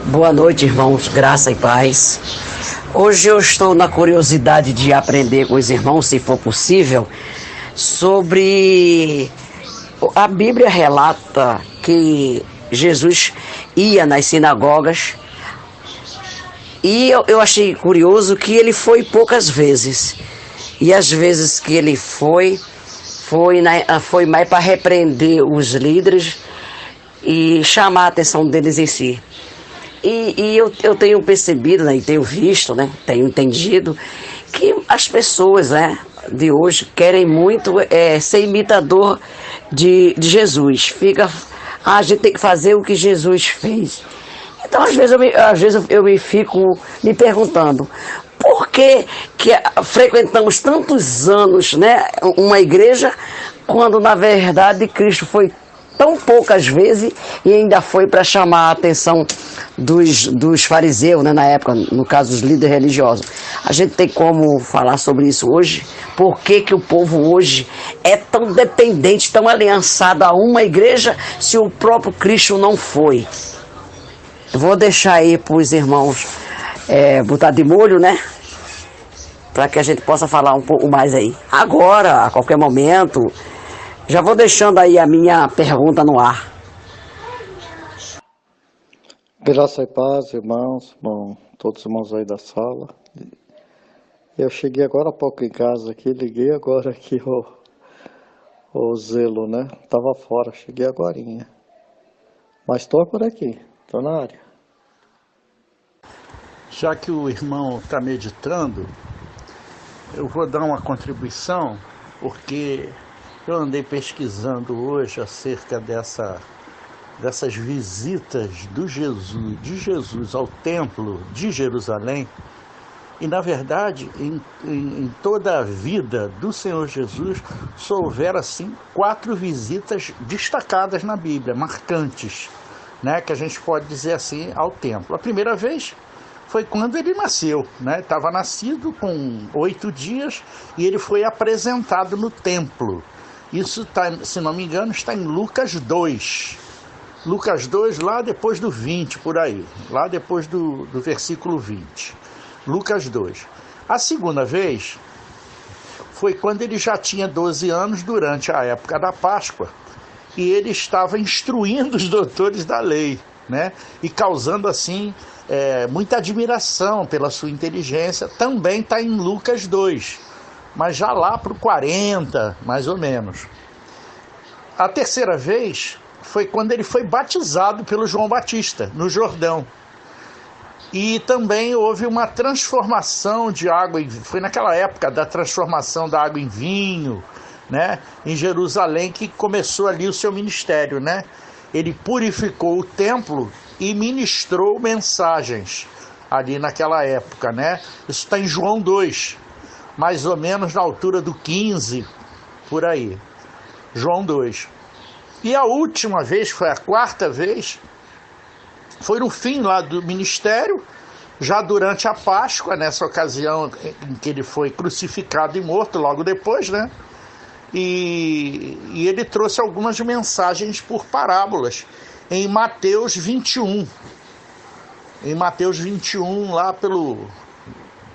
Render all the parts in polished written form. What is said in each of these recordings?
Boa noite, irmãos, graça e paz. Hoje eu estou na curiosidade de aprender com os irmãos, se for possível, sobre... A Bíblia relata que Jesus ia nas sinagogas e eu achei curioso que ele foi poucas vezes. E as vezes que ele foi mais para repreender os líderes e chamar a atenção deles em si. E eu tenho percebido, né, e tenho visto, né, tenho entendido que as pessoas, né, de hoje querem muito ser imitador de Jesus. A gente tem que fazer o que Jesus fez. Então, às vezes eu me fico me perguntando, por que frequentamos tantos anos, né, uma igreja, quando na verdade Cristo foi tão poucas vezes e ainda foi para chamar a atenção dos fariseus, né, na época, no caso dos líderes religiosos. A gente tem como falar sobre isso hoje? Por que o povo hoje é tão dependente, tão aliançado a uma igreja, se o próprio Cristo não foi? Eu vou deixar aí para os irmãos botar de molho, né? Para que a gente possa falar um pouco mais aí. Agora, a qualquer momento, já vou deixando aí a minha pergunta no ar. Graça e paz, irmãos, todos os irmãos aí da sala. Eu cheguei agora há pouco em casa aqui, liguei agora aqui o Zelo, né? Tava fora, cheguei agorinha. Mas estou por aqui, estou na área. Já que o irmão está meditando, eu vou dar uma contribuição, porque eu andei pesquisando hoje acerca dessas visitas de Jesus ao templo de Jerusalém. E, na verdade, em toda a vida do Senhor Jesus, só houveram, assim, 4 visitas destacadas na Bíblia, marcantes, né, que a gente pode dizer assim, ao templo. A primeira vez foi quando ele nasceu, né? Estava nascido com 8 dias e ele foi apresentado no templo. Isso, se não me engano, está em Lucas 2. Lucas 2, lá depois do 20, por aí. Lá depois do versículo 20. Lucas 2. A segunda vez foi quando ele já tinha 12 anos, durante a época da Páscoa. E ele estava instruindo os doutores da lei, né? E causando, assim, muita admiração pela sua inteligência. Também está em Lucas 2. Mas já lá para o 40, mais ou menos. A terceira vez foi quando ele foi batizado pelo João Batista, no Jordão. E também houve uma transformação de água, foi naquela época da transformação da água em vinho, né, em Jerusalém, que começou ali o seu ministério, né? Ele purificou o templo e ministrou mensagens ali naquela época, né? Isso está em João 2. Mais ou menos na altura do 15, por aí. João 2. E a última vez, foi a 4ª vez, foi no fim lá do ministério, já durante a Páscoa, nessa ocasião em que ele foi crucificado e morto, logo depois, né? E ele trouxe algumas mensagens por parábolas, em Mateus 21. Em Mateus 21, lá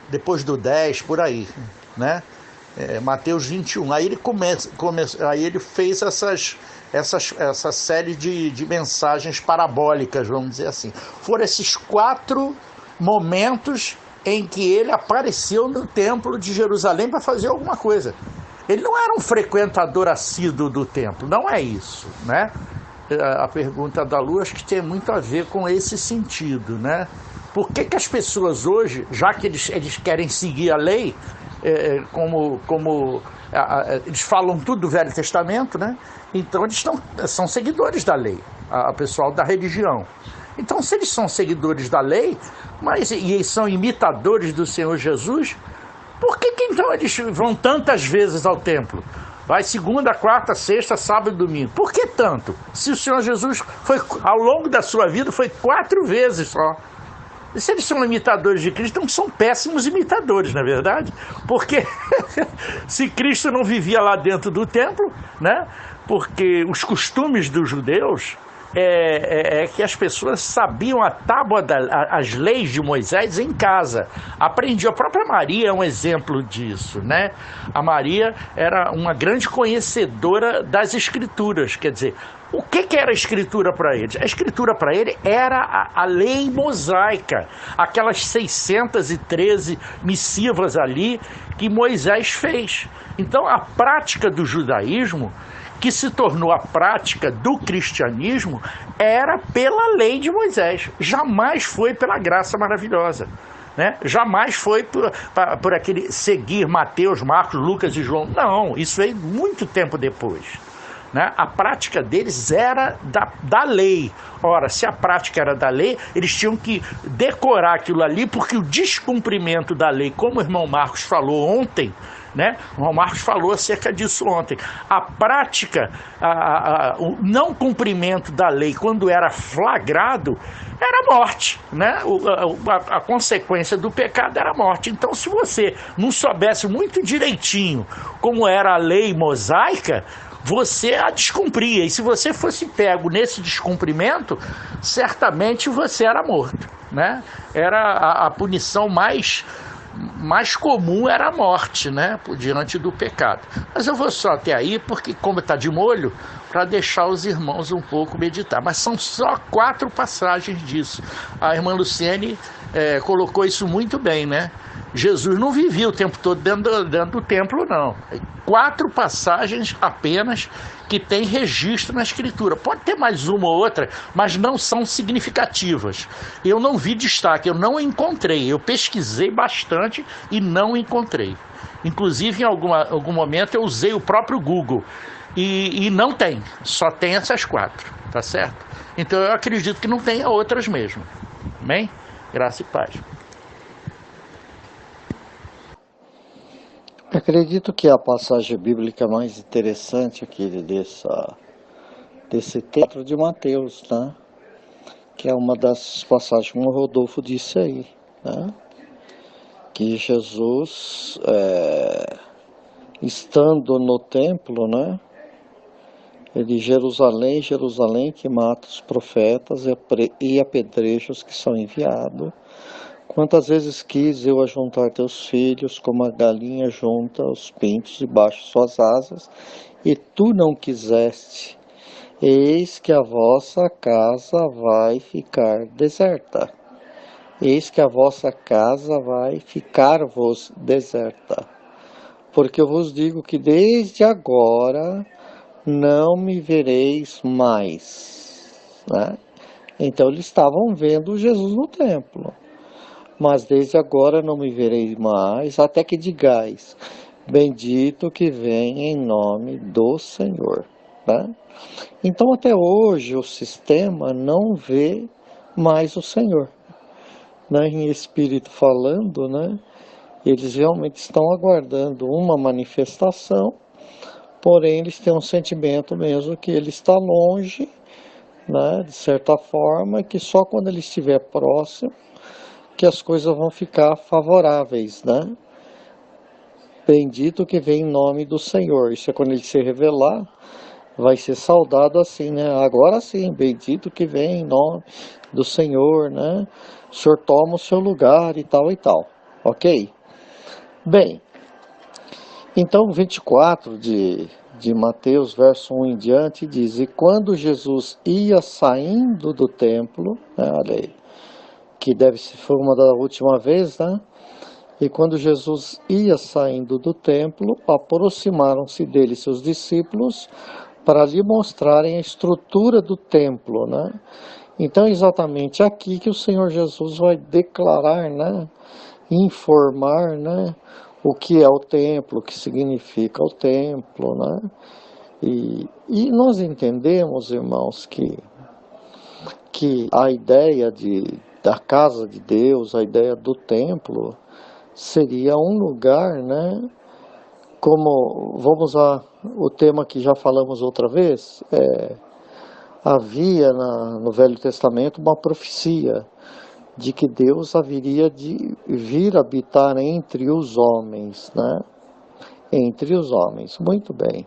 depois do 10, por aí, né? Mateus 21. Aí ele aí ele fez essa série de mensagens parabólicas, vamos dizer assim. Foram esses 4 momentos em que ele apareceu no templo de Jerusalém para fazer alguma coisa. Ele não era um frequentador assíduo do templo, não é isso, né? A pergunta da Lu, acho que tem muito a ver com esse sentido, né? Por que as pessoas hoje, já que eles querem seguir a lei, eles falam tudo do Velho Testamento, né? Então eles são seguidores da lei, a pessoal da religião. Então, se eles são seguidores da lei, e são imitadores do Senhor Jesus, por que então eles vão tantas vezes ao templo? Vai segunda, quarta, sexta, sábado e domingo. Por que tanto? Se o Senhor Jesus foi, ao longo da sua vida, foi 4 vezes só. E se eles são imitadores de Cristo, então são péssimos imitadores, não é verdade? Porque se Cristo não vivia lá dentro do templo, né? Porque os costumes dos judeus é que as pessoas sabiam as leis de Moisés em casa. Aprendiam. A própria Maria é um exemplo disso, né? A Maria era uma grande conhecedora das escrituras, quer dizer, o que era a escritura para eles? A escritura para ele era a lei mosaica, aquelas 613 missivas ali que Moisés fez. Então a prática do judaísmo, que se tornou a prática do cristianismo, era pela lei de Moisés, jamais foi pela graça maravilhosa, né? Jamais foi por aquele seguir Mateus, Marcos, Lucas e João. Não, isso veio muito tempo depois, né? A prática deles era da lei. Ora, se a prática era da lei, eles tinham que decorar aquilo ali, porque o descumprimento da lei, como o irmão Marcos falou ontem, né? O irmão Marcos falou acerca disso ontem. A prática, o não cumprimento da lei, quando era flagrado, era morte, né? A consequência do pecado era morte. Então, se você não soubesse muito direitinho como era a lei mosaica, você a descumpria, e se você fosse pego nesse descumprimento, certamente você era morto, né? Era a punição mais comum, era a morte, né? Diante do pecado. Mas eu vou só até aí, porque como está de molho, para deixar os irmãos um pouco meditar. Mas são só 4 passagens disso. A irmã Luciene colocou isso muito bem, né? Jesus não vivia o tempo todo dentro do templo, não. 4 passagens apenas que tem registro na Escritura. Pode ter mais uma ou outra, mas não são significativas. Eu não vi destaque, eu não encontrei. Eu pesquisei bastante e não encontrei. Inclusive, em algum momento, eu usei o próprio Google. E não tem, só tem essas 4, tá certo? Então eu acredito que não tenha outras mesmo. Amém? Graça e paz. Acredito que a passagem bíblica mais interessante aqui desse texto de Mateus, né? Que é uma das passagens como o Rodolfo disse aí, né? Que Jesus, estando no templo, né? Ele, Jerusalém, Jerusalém, que mata os profetas e apedreja os que são enviados. Quantas vezes quis eu ajuntar teus filhos, como a galinha junta os pintos debaixo de suas asas, e tu não quiseste. Eis que a vossa casa vai ficar deserta. Eis que a vossa casa vai ficar-vos deserta. Porque eu vos digo que desde agora não me vereis mais, né? Então eles estavam vendo Jesus no templo. Mas desde agora não me vereis mais, até que digais, bendito que vem em nome do Senhor, né? Então até hoje o sistema não vê mais o Senhor, né? Em espírito falando, né? Eles realmente estão aguardando uma manifestação, porém eles têm um sentimento mesmo que ele está longe, né? De certa forma, que só quando ele estiver próximo que as coisas vão ficar favoráveis, né? Bendito que vem em nome do Senhor. Isso é quando ele se revelar, vai ser saudado assim, né? Agora sim, bendito que vem em nome do Senhor, né? O Senhor toma o seu lugar e tal, ok? Bem, então 24 de Mateus, verso 1 em diante, diz: E quando Jesus ia saindo do templo, né, olha aí, que foi uma da última vez, né? E quando Jesus ia saindo do templo, aproximaram-se dele seus discípulos para lhe mostrarem a estrutura do templo, né? Então, exatamente aqui que o Senhor Jesus vai declarar, né? Informar, né? O que é o templo, o que significa o templo, né? E nós entendemos, irmãos, que a ideia da casa de Deus, a ideia do templo, seria um lugar, né? Como, vamos a o tema que já falamos outra vez, havia no Velho Testamento uma profecia de que Deus haveria de vir habitar entre os homens, né? Entre os homens, muito bem.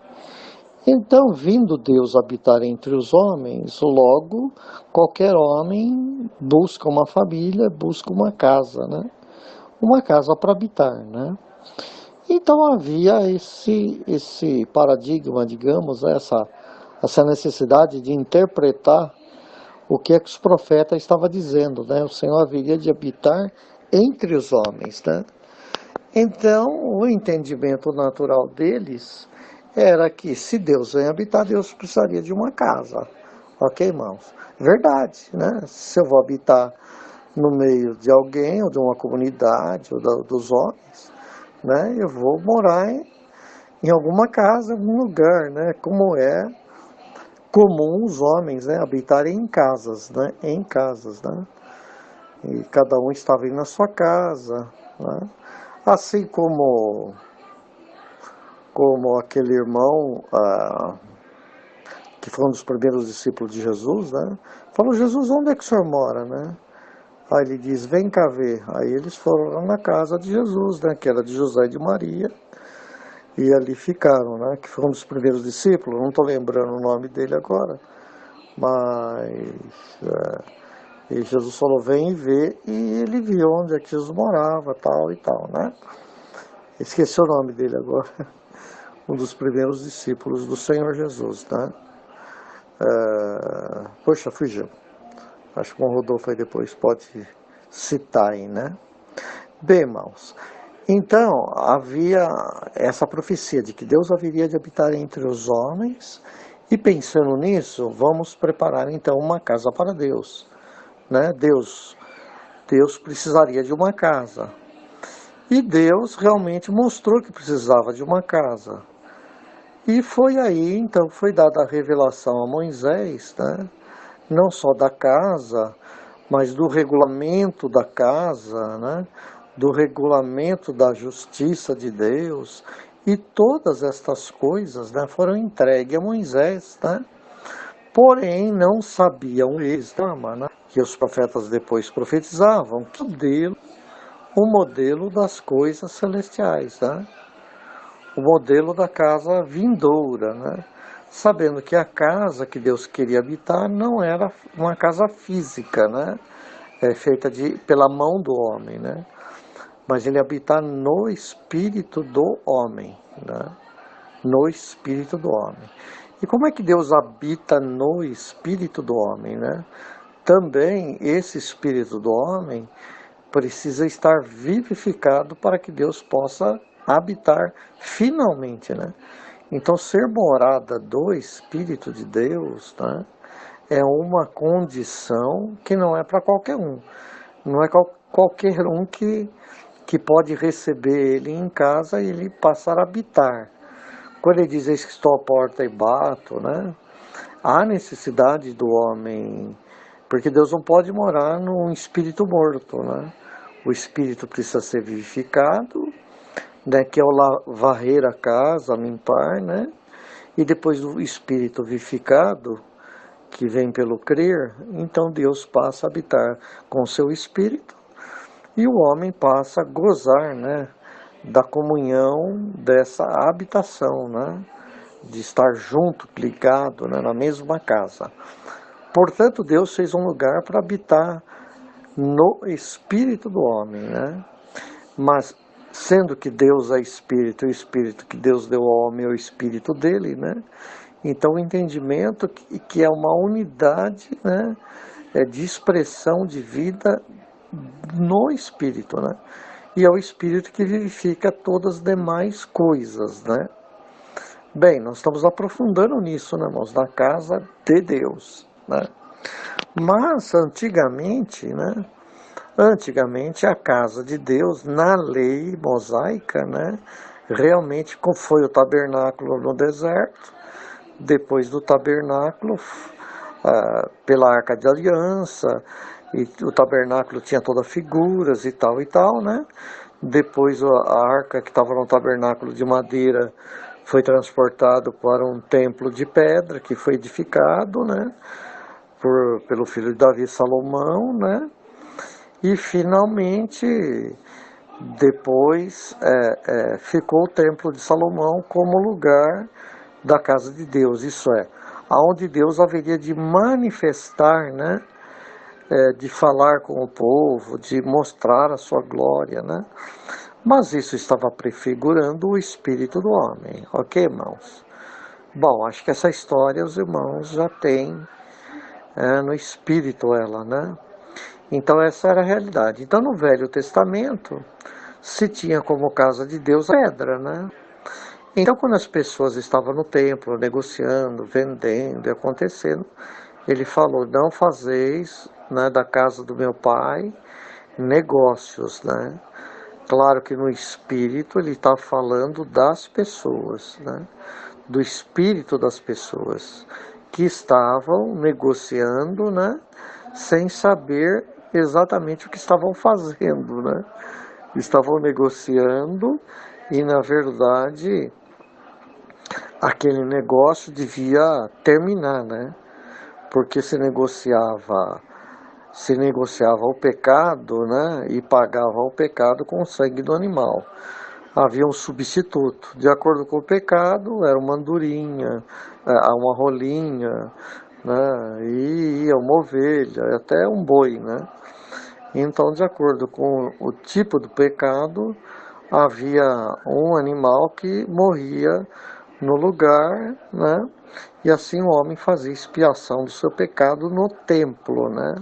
Então, vindo Deus habitar entre os homens, logo qualquer homem busca uma família, busca uma casa, né? Uma casa para habitar, né? Então havia esse paradigma, digamos, essa necessidade de interpretar o que é que os profetas estavam dizendo, né? O Senhor haveria de habitar entre os homens, né? Então, o entendimento natural deles era que se Deus vem habitar, Deus precisaria de uma casa. Ok, irmãos? Verdade, né? Se eu vou habitar no meio de alguém, ou de uma comunidade, ou dos homens, né? Eu vou morar em alguma casa, em algum lugar, né? Como é comum os homens, né? Habitarem em casas, né? Em casas, né? E cada um estava indo na sua casa, né? Assim como aquele irmão que foi um dos primeiros discípulos de Jesus, né? Falou: Jesus, onde é que o senhor mora, né? Aí ele diz: vem cá ver. Aí eles foram lá na casa de Jesus, né? Que era de José e de Maria. E ali ficaram, né? Que foi um dos primeiros discípulos. Não estou lembrando o nome dele agora. Mas e Jesus falou: vem e vê. E ele viu onde é que Jesus morava, tal e tal, né? Esqueci o nome dele agora. Um dos primeiros discípulos do Senhor Jesus, né? Poxa, fugiu. Acho que o Rodolfo aí depois pode citar aí, né? Bem, irmãos, então havia essa profecia de que Deus haveria de habitar entre os homens, e pensando nisso, vamos preparar então uma casa para Deus, né? Deus precisaria de uma casa. E Deus realmente mostrou que precisava de uma casa. E foi aí, então, foi dada a revelação a Moisés, né? Não só da casa, mas do regulamento da casa, né? Do regulamento da justiça de Deus. E todas estas coisas, né, foram entregues a Moisés, né? Porém, não sabiam eles, né, que os profetas depois profetizavam, que o modelo das coisas celestiais, né? O modelo da casa vindoura, né? Sabendo que a casa que Deus queria habitar não era uma casa física, né? Feita pela mão do homem, né? Mas ele habitar no espírito do homem, né? No espírito do homem. E como é que Deus habita no espírito do homem, né? Também esse espírito do homem precisa estar vivificado para que Deus possa habitar finalmente, né? Então, ser morada do Espírito de Deus, né, é uma condição que não é para qualquer um. Não é qualquer um que pode receber ele em casa e ele passar a habitar. Quando ele diz: eis que estou à porta e bato, né, há necessidade do homem, porque Deus não pode morar num espírito morto, né? O espírito precisa ser vivificado, né, que é o varrer a casa, limpar, né? E depois do espírito vivificado, que vem pelo crer, então Deus passa a habitar com o seu espírito e o homem passa a gozar, né, da comunhão dessa habitação, né? De estar junto, ligado, né, na mesma casa. Portanto, Deus fez um lugar para habitar no espírito do homem, né? Mas sendo que Deus é espírito, e o espírito que Deus deu ao homem é o espírito dele, né? Então o entendimento que é uma unidade, né, de expressão de vida no espírito, né? E é o espírito que vivifica todas as demais coisas, né? Bem, nós estamos aprofundando nisso, né, irmãos? Na casa de Deus, né? Mas antigamente, né? Antigamente a casa de Deus, na lei mosaica, né, realmente foi o tabernáculo no deserto, depois do tabernáculo, pela Arca de Aliança, e o tabernáculo tinha todas figuras e tal, né? Depois a arca que estava no tabernáculo de madeira foi transportado para um templo de pedra que foi edificado, né, pelo filho de Davi, Salomão, né? E finalmente, depois ficou o Templo de Salomão como lugar da casa de Deus, isso é, aonde Deus haveria de manifestar, né, de falar com o povo, de mostrar a sua glória, né? Mas isso estava prefigurando o espírito do homem, ok, irmãos? Bom, acho que essa história os irmãos já têm no espírito ela, né? Então essa era a realidade. Então no Velho Testamento se tinha como casa de Deus a pedra, né? Então quando as pessoas estavam no templo negociando, vendendo e acontecendo, ele falou, não fazeis, né, da casa do meu pai negócios, né? Claro que no espírito ele está falando das pessoas, né? Do espírito das pessoas que estavam negociando, né? Sem saber exatamente o que estavam fazendo, né? Estavam negociando e, na verdade, aquele negócio devia terminar, né? Porque se negociava o pecado, né? E pagava o pecado com o sangue do animal. Havia um substituto. De acordo com o pecado, era uma andorinha, uma rolinha, né? E ia uma ovelha, até um boi, né? Então, de acordo com o tipo do pecado, havia um animal que morria no lugar, né? E assim o homem fazia expiação do seu pecado no templo, né?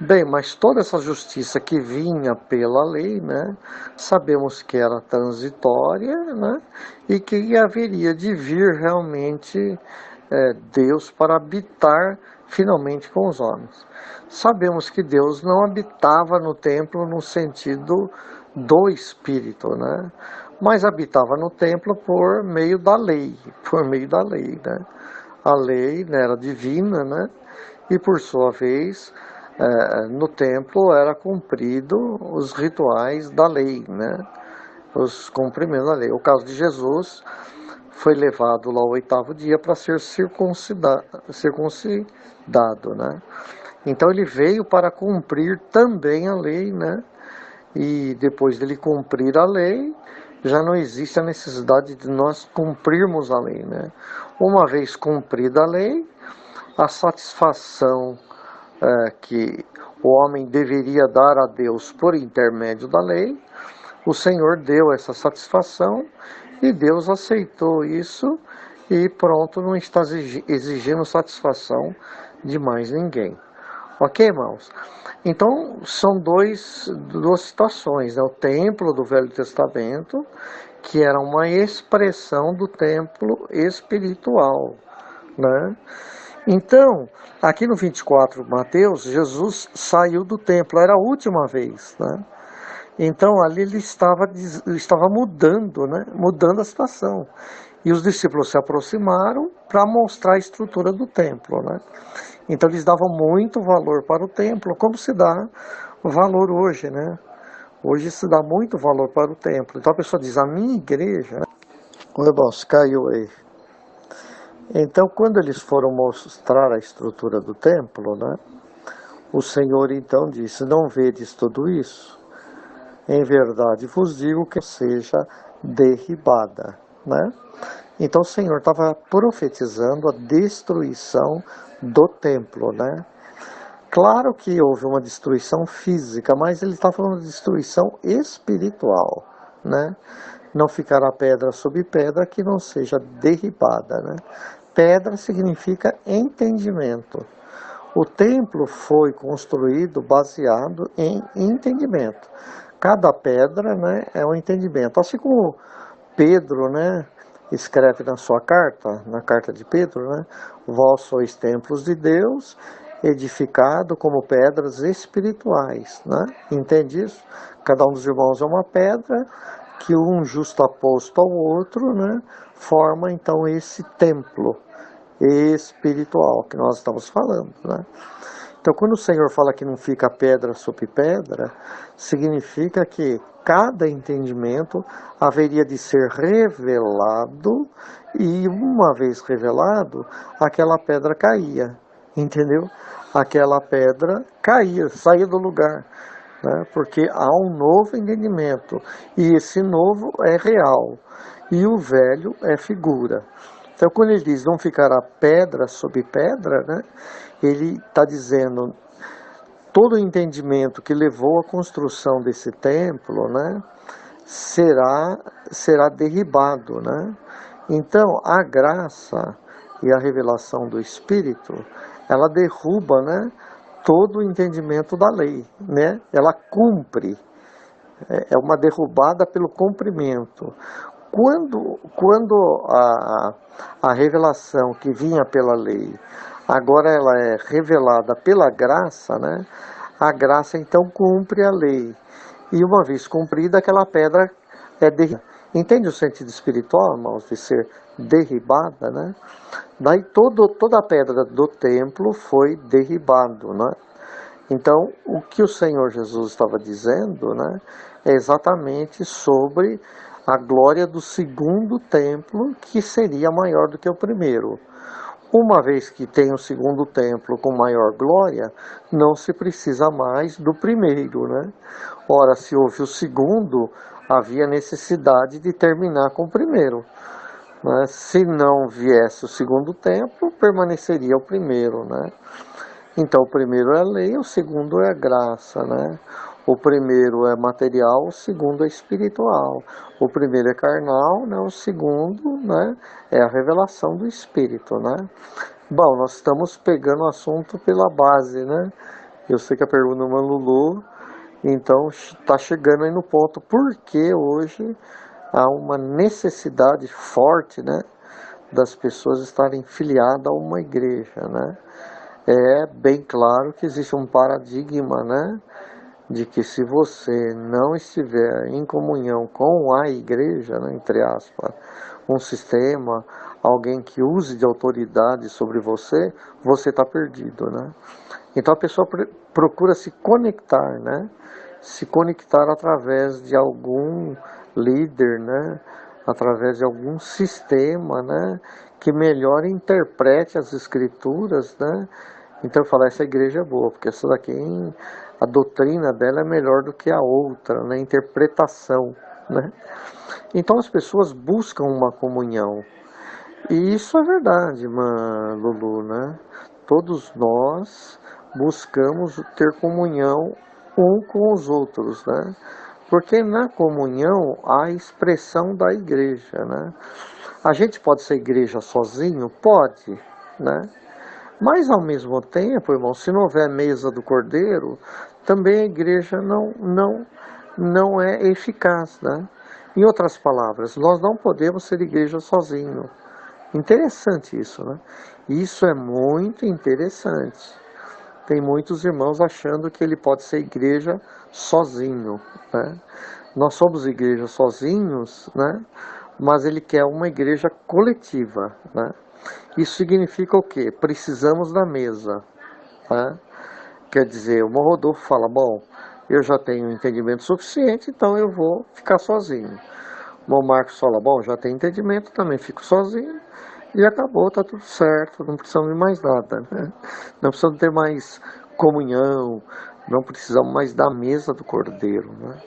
Bem, mas toda essa justiça que vinha pela lei, né? Sabemos que era transitória, né? E que haveria de vir realmente Deus para habitar finalmente com os homens. Sabemos que Deus não habitava no templo no sentido do Espírito, né? Mas habitava no templo por meio da lei, né? A lei, né, era divina, né? E por sua vez, no templo era cumprido os rituais da lei, né? Os cumprimentos da lei. O caso de Jesus foi levado lá ao 8º dia para ser circuncidado, né? Então ele veio para cumprir também a lei, né? E depois dele cumprir a lei, já não existe a necessidade de nós cumprirmos a lei, né? Uma vez cumprida a lei, a satisfação que o homem deveria dar a Deus por intermédio da lei, o Senhor deu essa satisfação e Deus aceitou isso e pronto, não está exigindo satisfação de mais ninguém. Ok, irmãos? Então, são duas situações, né? O templo do Velho Testamento, que era uma expressão do templo espiritual, né? Então, aqui no 24 Mateus, Jesus saiu do templo, era a última vez, né? Então, ali ele estava mudando, né? Mudando a situação. E os discípulos se aproximaram para mostrar a estrutura do templo, né? Então eles davam muito valor para o templo, como se dá valor hoje, né? Hoje se dá muito valor para o templo. Então a pessoa diz, a minha igreja... O irmãos, caiu aí. Então quando eles foram mostrar a estrutura do templo, né? O Senhor então disse, não vedes tudo isso? Em verdade vos digo que seja derribada, né? Então o Senhor estava profetizando a destruição do templo, né? Claro que houve uma destruição física, mas ele está falando de destruição espiritual, né? Não ficará pedra sobre pedra que não seja derribada, né? Pedra significa entendimento. O templo foi construído baseado em entendimento. Cada pedra, né, é um entendimento. Assim como Pedro, né, escreve na sua carta, na carta de Pedro, né, vós sois templos de Deus, edificado como pedras espirituais, né? Entende isso? Cada um dos irmãos é uma pedra que um justaposto ao outro, né, forma então esse templo espiritual que nós estamos falando, né? Então, quando o Senhor fala que não fica pedra sobre pedra, significa que cada entendimento haveria de ser revelado e, uma vez revelado, aquela pedra caía, entendeu? Aquela pedra caía, saía do lugar, né? Porque há um novo entendimento e esse novo é real e o velho é figura. Então, quando ele diz não ficará pedra sobre pedra, né, ele está dizendo todo o entendimento que levou à construção desse templo, né, será derribado, né? Então, a graça e a revelação do Espírito, ela derruba, né, todo o entendimento da lei, né? Ela cumpre, é uma derrubada pelo cumprimento. Quando a revelação que vinha pela lei, agora ela é revelada pela graça, né? A graça então cumpre a lei. E uma vez cumprida, aquela pedra é derribada. Entende o sentido espiritual, irmãos, de ser derribada, né? Daí toda a pedra do templo foi derribado, né? Então, o que o Senhor Jesus estava dizendo, né, é exatamente sobre a glória do segundo templo, que seria maior do que o primeiro. Uma vez que tem o segundo templo com maior glória, não se precisa mais do primeiro, né? Ora, se houve o segundo, havia necessidade de terminar com o primeiro, né? Se não viesse o segundo templo, permaneceria o primeiro, né? Então, o primeiro é a lei, o segundo é a graça, né? O primeiro é material, o segundo é espiritual. O primeiro é carnal, né? O segundo, né, é a revelação do Espírito, né? Bom, nós estamos pegando o assunto pela base, né? Eu sei que a pergunta é uma Lulu, então está chegando aí no ponto. Por que hoje há uma necessidade forte, né, das pessoas estarem filiadas a uma igreja, né? É bem claro que existe um paradigma, né, de que se você não estiver em comunhão com a igreja, né, entre aspas, um sistema, alguém que use de autoridade sobre você, você está perdido, né? Então a pessoa procura se conectar, né? Se conectar através de algum líder, né? Através de algum sistema, né, que melhor interprete as escrituras, né? Então eu falo, essa igreja é boa, porque essa daqui, a doutrina dela é melhor do que a outra, né? Interpretação, né? Então as pessoas buscam uma comunhão. E isso é verdade, Lulu, né? Todos nós buscamos ter comunhão um com os outros, né? Porque na comunhão há a expressão da igreja, né? A gente pode ser igreja sozinho? Pode, né? Mas ao mesmo tempo, irmão, se não houver mesa do Cordeiro, também a igreja não é eficaz, né? Em outras palavras, nós não podemos ser igreja sozinho. Interessante isso, né? Isso é muito interessante. Tem muitos irmãos achando que ele pode ser igreja sozinho, né? Nós somos igreja sozinhos, né? Mas ele quer uma igreja coletiva, né? Isso significa o quê? Precisamos da mesa, né? Quer dizer, o irmão Rodolfo fala, bom, eu já tenho entendimento suficiente, então eu vou ficar sozinho. O irmão Marcos fala, bom, já tenho entendimento, também fico sozinho. E acabou, tá tudo certo, não precisamos de mais nada, né? Não precisamos ter mais comunhão, não precisamos mais da mesa do Cordeiro, né?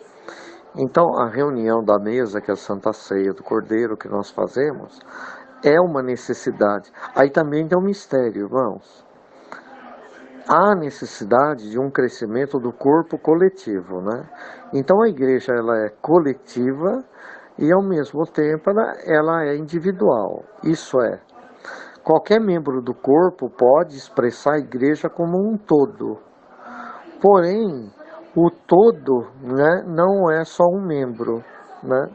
Então, a reunião da mesa, que é a Santa Ceia do Cordeiro que nós fazemos, é uma necessidade. Aí também tem um mistério, irmãos. Há necessidade de um crescimento do corpo coletivo, né? Então, a igreja ela é coletiva e, ao mesmo tempo, ela é individual. Isso é, qualquer membro do corpo pode expressar a igreja como um todo. Porém, o todo, né, não é só um membro, né?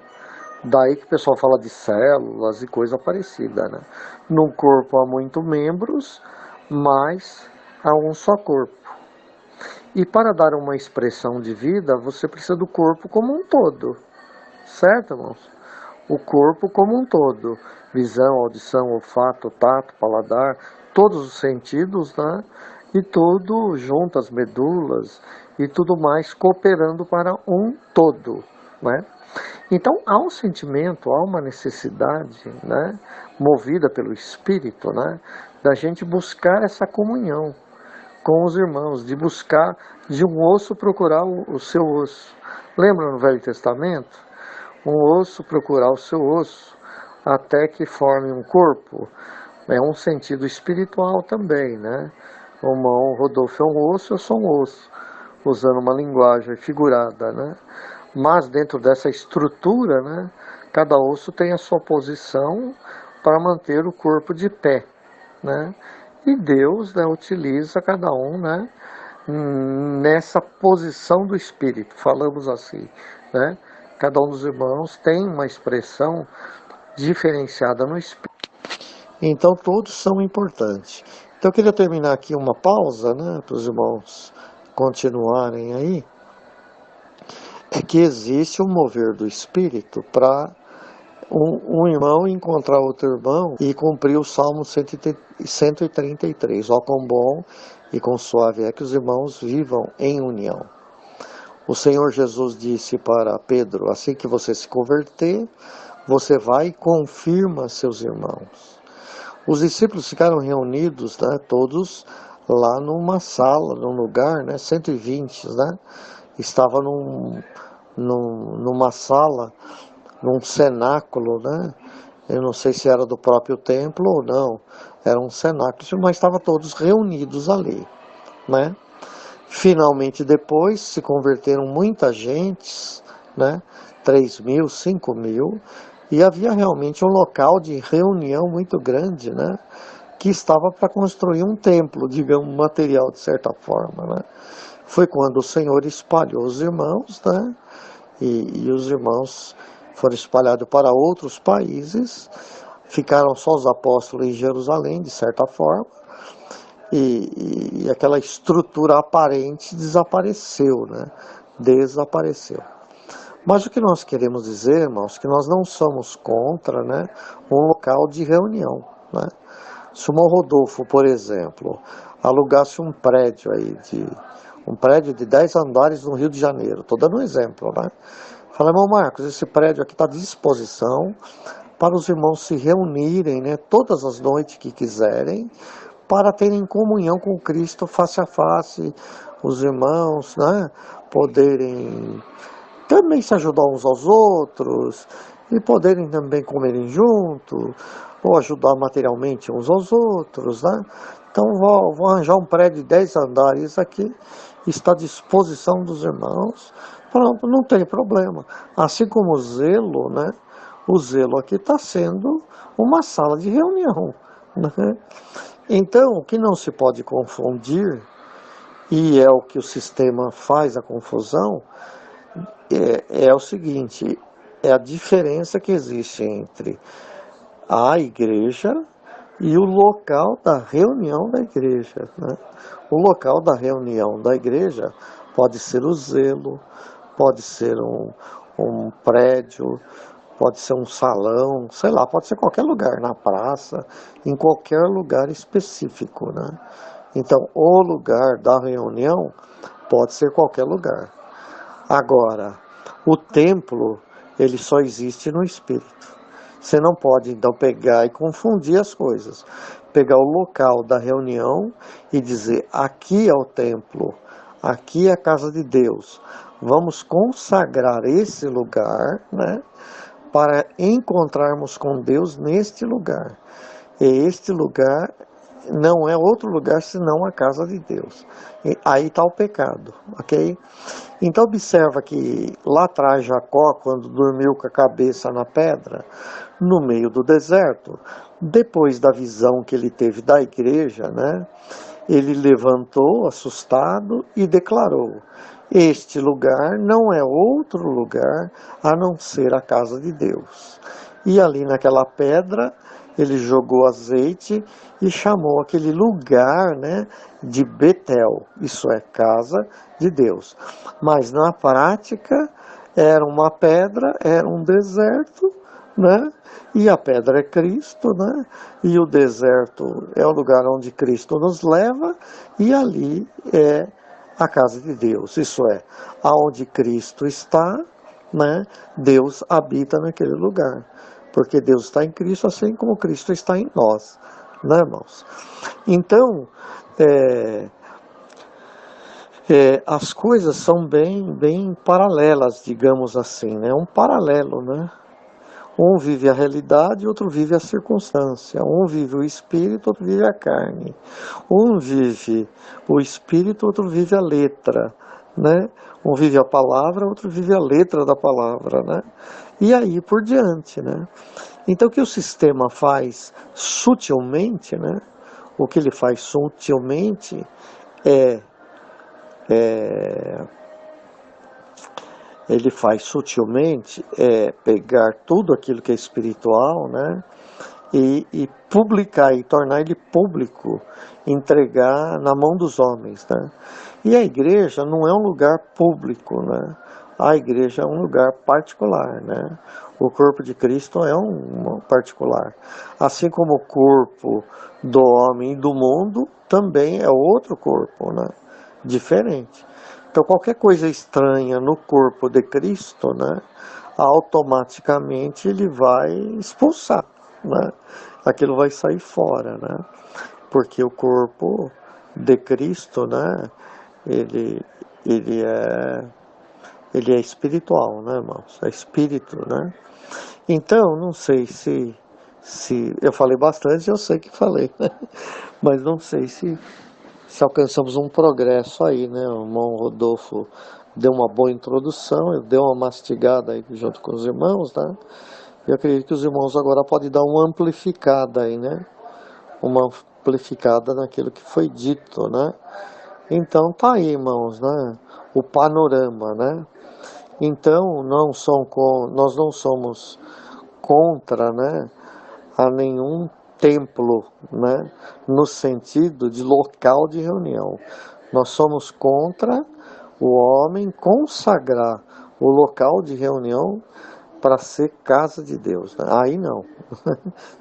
Daí que o pessoal fala de células e coisa parecida, né? No corpo há muitos membros, mas há um só corpo. E para dar uma expressão de vida, você precisa do corpo como um todo. Certo, irmãos? O corpo como um todo. Visão, audição, olfato, tato, paladar, todos os sentidos, né? E tudo junto, as medulas e tudo mais cooperando para um todo, né? Então há um sentimento, há uma necessidade, né, movida pelo Espírito, né, da gente buscar essa comunhão com os irmãos, de buscar de um osso procurar o seu osso. Lembra no Velho Testamento? Um osso procurar o seu osso. até que forme um corpo. É um sentido espiritual também, né? O irmão Rodolfo é um osso, eu sou um osso, usando uma linguagem figurada, né? Mas dentro dessa estrutura, né, cada osso tem a sua posição para manter o corpo de pé, né? E Deus, né, utiliza cada um, né, nessa posição do espírito, falamos assim, né? Cada um dos irmãos tem uma expressão diferenciada no espírito. Então todos são importantes. Então eu queria terminar aqui uma pausa, né, para os irmãos continuarem aí. É que existe um mover do espírito para um irmão encontrar outro irmão e cumprir o Salmo 133. Ó, quão bom e quão suave é que os irmãos vivam em união. O Senhor Jesus disse para Pedro: assim que você se converter, você vai e confirma seus irmãos. Os discípulos ficaram reunidos, né, todos lá numa sala, num lugar, né, 120, né, estava numa sala, num cenáculo, né? Eu não sei se era do próprio templo ou não, era um cenáculo, mas estavam todos reunidos ali, né? Finalmente depois se converteram muita gente, né? 3.000, 5.000, e havia realmente um local de reunião muito grande, né? Que estava para construir um templo, digamos, material de certa forma, né? Foi quando o Senhor espalhou os irmãos, né? E os irmãos foram espalhados para outros países, ficaram só os apóstolos em Jerusalém, de certa forma, e aquela estrutura aparente desapareceu, né? Desapareceu. Mas o que nós queremos dizer, irmãos, que nós não somos contra, né, um local de reunião, né? Se o irmão Rodolfo, por exemplo, alugasse um prédio de 10 andares no Rio de Janeiro, estou dando um exemplo, né? Fala, irmão Marcos, esse prédio aqui está à disposição para os irmãos se reunirem, né, todas as noites que quiserem, para terem comunhão com Cristo face a face, os irmãos, né, poderem também se ajudar uns aos outros, e poderem também comerem junto, ou ajudar materialmente uns aos outros, né? Então vou arranjar um prédio de 10 andares aqui, está à disposição dos irmãos, pronto, não tem problema. Assim como o zelo, né? O zelo aqui está sendo uma sala de reunião, né? Então, o que não se pode confundir, e é o que o sistema faz a confusão, é o seguinte, é a diferença que existe entre a igreja e o local da reunião da igreja, né? O local da reunião da igreja pode ser o zelo, pode ser um prédio, pode ser um salão, sei lá, pode ser qualquer lugar, na praça, em qualquer lugar específico, né? Então, o lugar da reunião pode ser qualquer lugar. Agora, o templo, ele só existe no Espírito. Você não pode, então, pegar e confundir as coisas. Pegar o local da reunião e dizer, aqui é o templo, aqui é a casa de Deus. Vamos consagrar esse lugar, né, para encontrarmos com Deus neste lugar. E este lugar não é outro lugar senão a casa de Deus. E aí está o pecado, ok? Então observa que lá atrás Jacó, quando dormiu com a cabeça na pedra, no meio do deserto, depois da visão que ele teve da igreja, né, ele levantou assustado e declarou, este lugar não é outro lugar a não ser a casa de Deus. E ali naquela pedra, ele jogou azeite e chamou aquele lugar, né, de Betel, isso é, casa de Deus. Mas na prática, era uma pedra, era um deserto, né? E a pedra é Cristo, né? E o deserto é o lugar onde Cristo nos leva, e ali é a casa de Deus, isso é, aonde Cristo está, né? Deus habita naquele lugar. Porque Deus está em Cristo, assim como Cristo está em nós, né, irmãos? Então, as coisas são bem paralelas, digamos assim, né? Um paralelo, né? Um vive a realidade, outro vive a circunstância. Um vive o espírito, outro vive a carne. Um vive o espírito, outro vive a letra, né? Um vive a palavra, outro vive a letra da palavra, né? E aí por diante, né? Então o que o sistema faz sutilmente, né? O que ele faz sutilmente é ele faz sutilmente é pegar tudo aquilo que é espiritual, né? E publicar e tornar ele público, entregar na mão dos homens, né? E a igreja não é um lugar público, né? A igreja é um lugar particular, né? O corpo de Cristo é um particular. Assim como o corpo do homem e do mundo também é outro corpo, né? Diferente. Então qualquer coisa estranha no corpo de Cristo, né? Automaticamente ele vai expulsar, né? Aquilo vai sair fora, né? Porque o corpo de Cristo, né? Ele, ele é espiritual, né, irmãos? É espírito, né? Então, não sei se eu falei bastante, eu sei que falei, né? Mas não sei se alcançamos um progresso aí, né? O irmão Rodolfo deu uma boa introdução, eu dei uma mastigada aí junto com os irmãos, né? Eu acredito que os irmãos agora podem dar uma amplificada aí, né? Uma amplificada naquilo que foi dito, né? Então tá aí, irmãos, né? O panorama, né? Então nós não somos contra, né? A nenhum templo, né? No sentido de local de reunião. Nós somos contra o homem consagrar o local de reunião para ser casa de Deus, né? Aí não.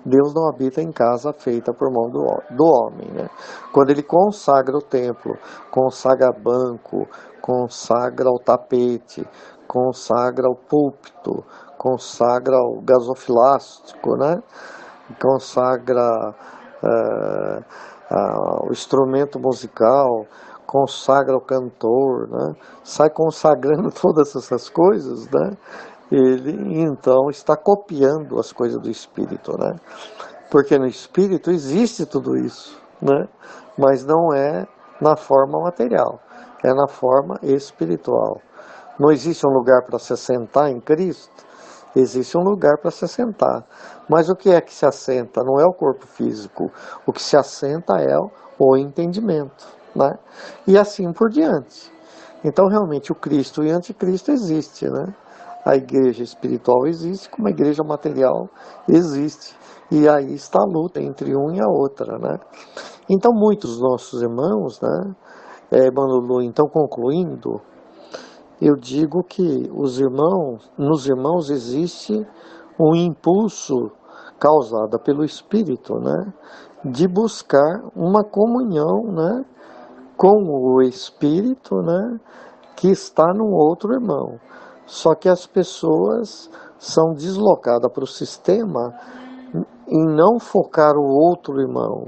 Deus não habita em casa feita por mão do homem, né? Quando ele consagra o templo, consagra banco, consagra o tapete, consagra o púlpito, consagra o gasofilástico, né? Consagra o instrumento musical, consagra o cantor, né? Sai consagrando todas essas coisas, né? Ele então está copiando as coisas do Espírito, né? Porque no Espírito existe tudo isso, né? Mas não é na forma material, é na forma espiritual. Não existe um lugar para se assentar em Cristo, existe um lugar para se assentar. Mas o que é que se assenta? Não é o corpo físico, o que se assenta é o entendimento, né? E assim por diante. Então realmente o Cristo e o anticristo existe, né? A igreja espiritual existe, como a igreja material existe. E aí está a luta entre um e a outra, né? Então muitos nossos irmãos, né? Manulu, então concluindo, eu digo que nos irmãos existe um impulso causado pelo Espírito, né? De buscar uma comunhão, né? Com o Espírito, né? Que está no outro irmão. Só que as pessoas são deslocadas para o sistema em não focar o outro irmão,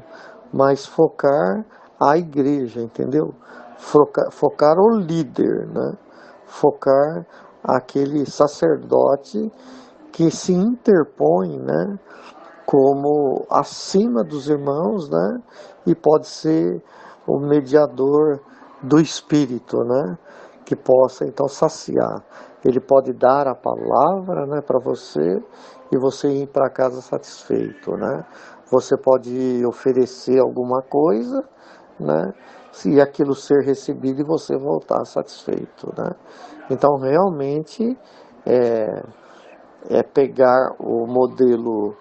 mas focar a igreja, entendeu? Focar o líder, né? Focar aquele sacerdote que se interpõe, né? Como acima dos irmãos, né? E pode ser o mediador do Espírito, né? Que possa então saciar. Ele pode dar a palavra, né, para você e você ir para casa satisfeito, né? Você pode oferecer alguma coisa, né? Se aquilo ser recebido e você voltar satisfeito, né? Então realmente é pegar o modelo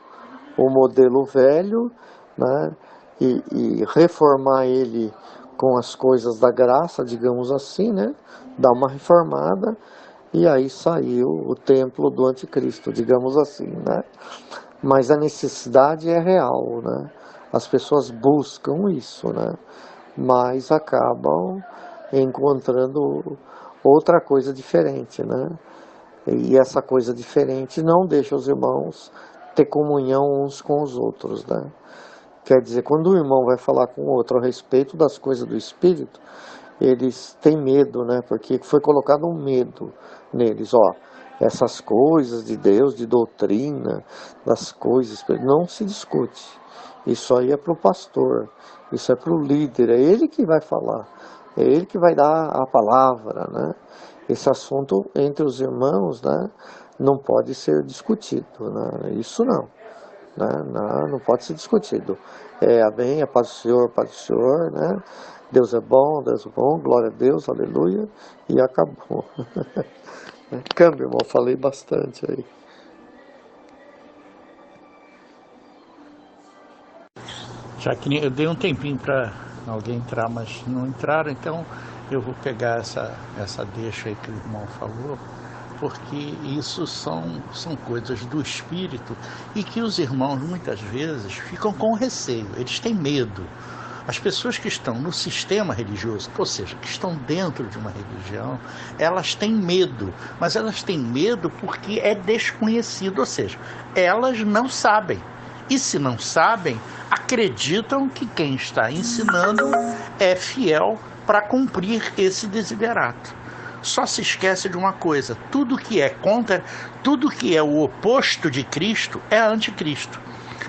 velho, né? E reformar ele com as coisas da graça, digamos assim, né? Dar uma reformada. E aí saiu o templo do anticristo, digamos assim, né? Mas a necessidade é real, né? As pessoas buscam isso, né? Mas acabam encontrando outra coisa diferente, né? E essa coisa diferente não deixa os irmãos ter comunhão uns com os outros, né? Quer dizer, quando o irmão vai falar com o outro a respeito das coisas do Espírito, eles têm medo, né? Porque foi colocado um medo neles, ó. Essas coisas de Deus, de doutrina, das coisas, não se discute. Isso aí é para o pastor, isso é para o líder, é ele que vai falar, é ele que vai dar a palavra, né? Esse assunto entre os irmãos, né, não pode ser discutido, né? Isso não, né? Não pode ser discutido. Amém, a paz do Senhor, né? Deus é bom, glória a Deus, aleluia, e acabou. Câmbio, irmão, falei bastante aí. Já que eu dei um tempinho para alguém entrar, mas não entraram, então eu vou pegar essa deixa aí que o irmão falou, porque isso são coisas do Espírito e que os irmãos muitas vezes ficam com receio, eles têm medo. As pessoas que estão no sistema religioso, ou seja, que estão dentro de uma religião, elas têm medo, mas elas têm medo porque é desconhecido, ou seja, elas não sabem. E se não sabem, acreditam que quem está ensinando é fiel para cumprir esse desiderato. Só se esquece de uma coisa: tudo que é contra, tudo que é o oposto de Cristo é anticristo.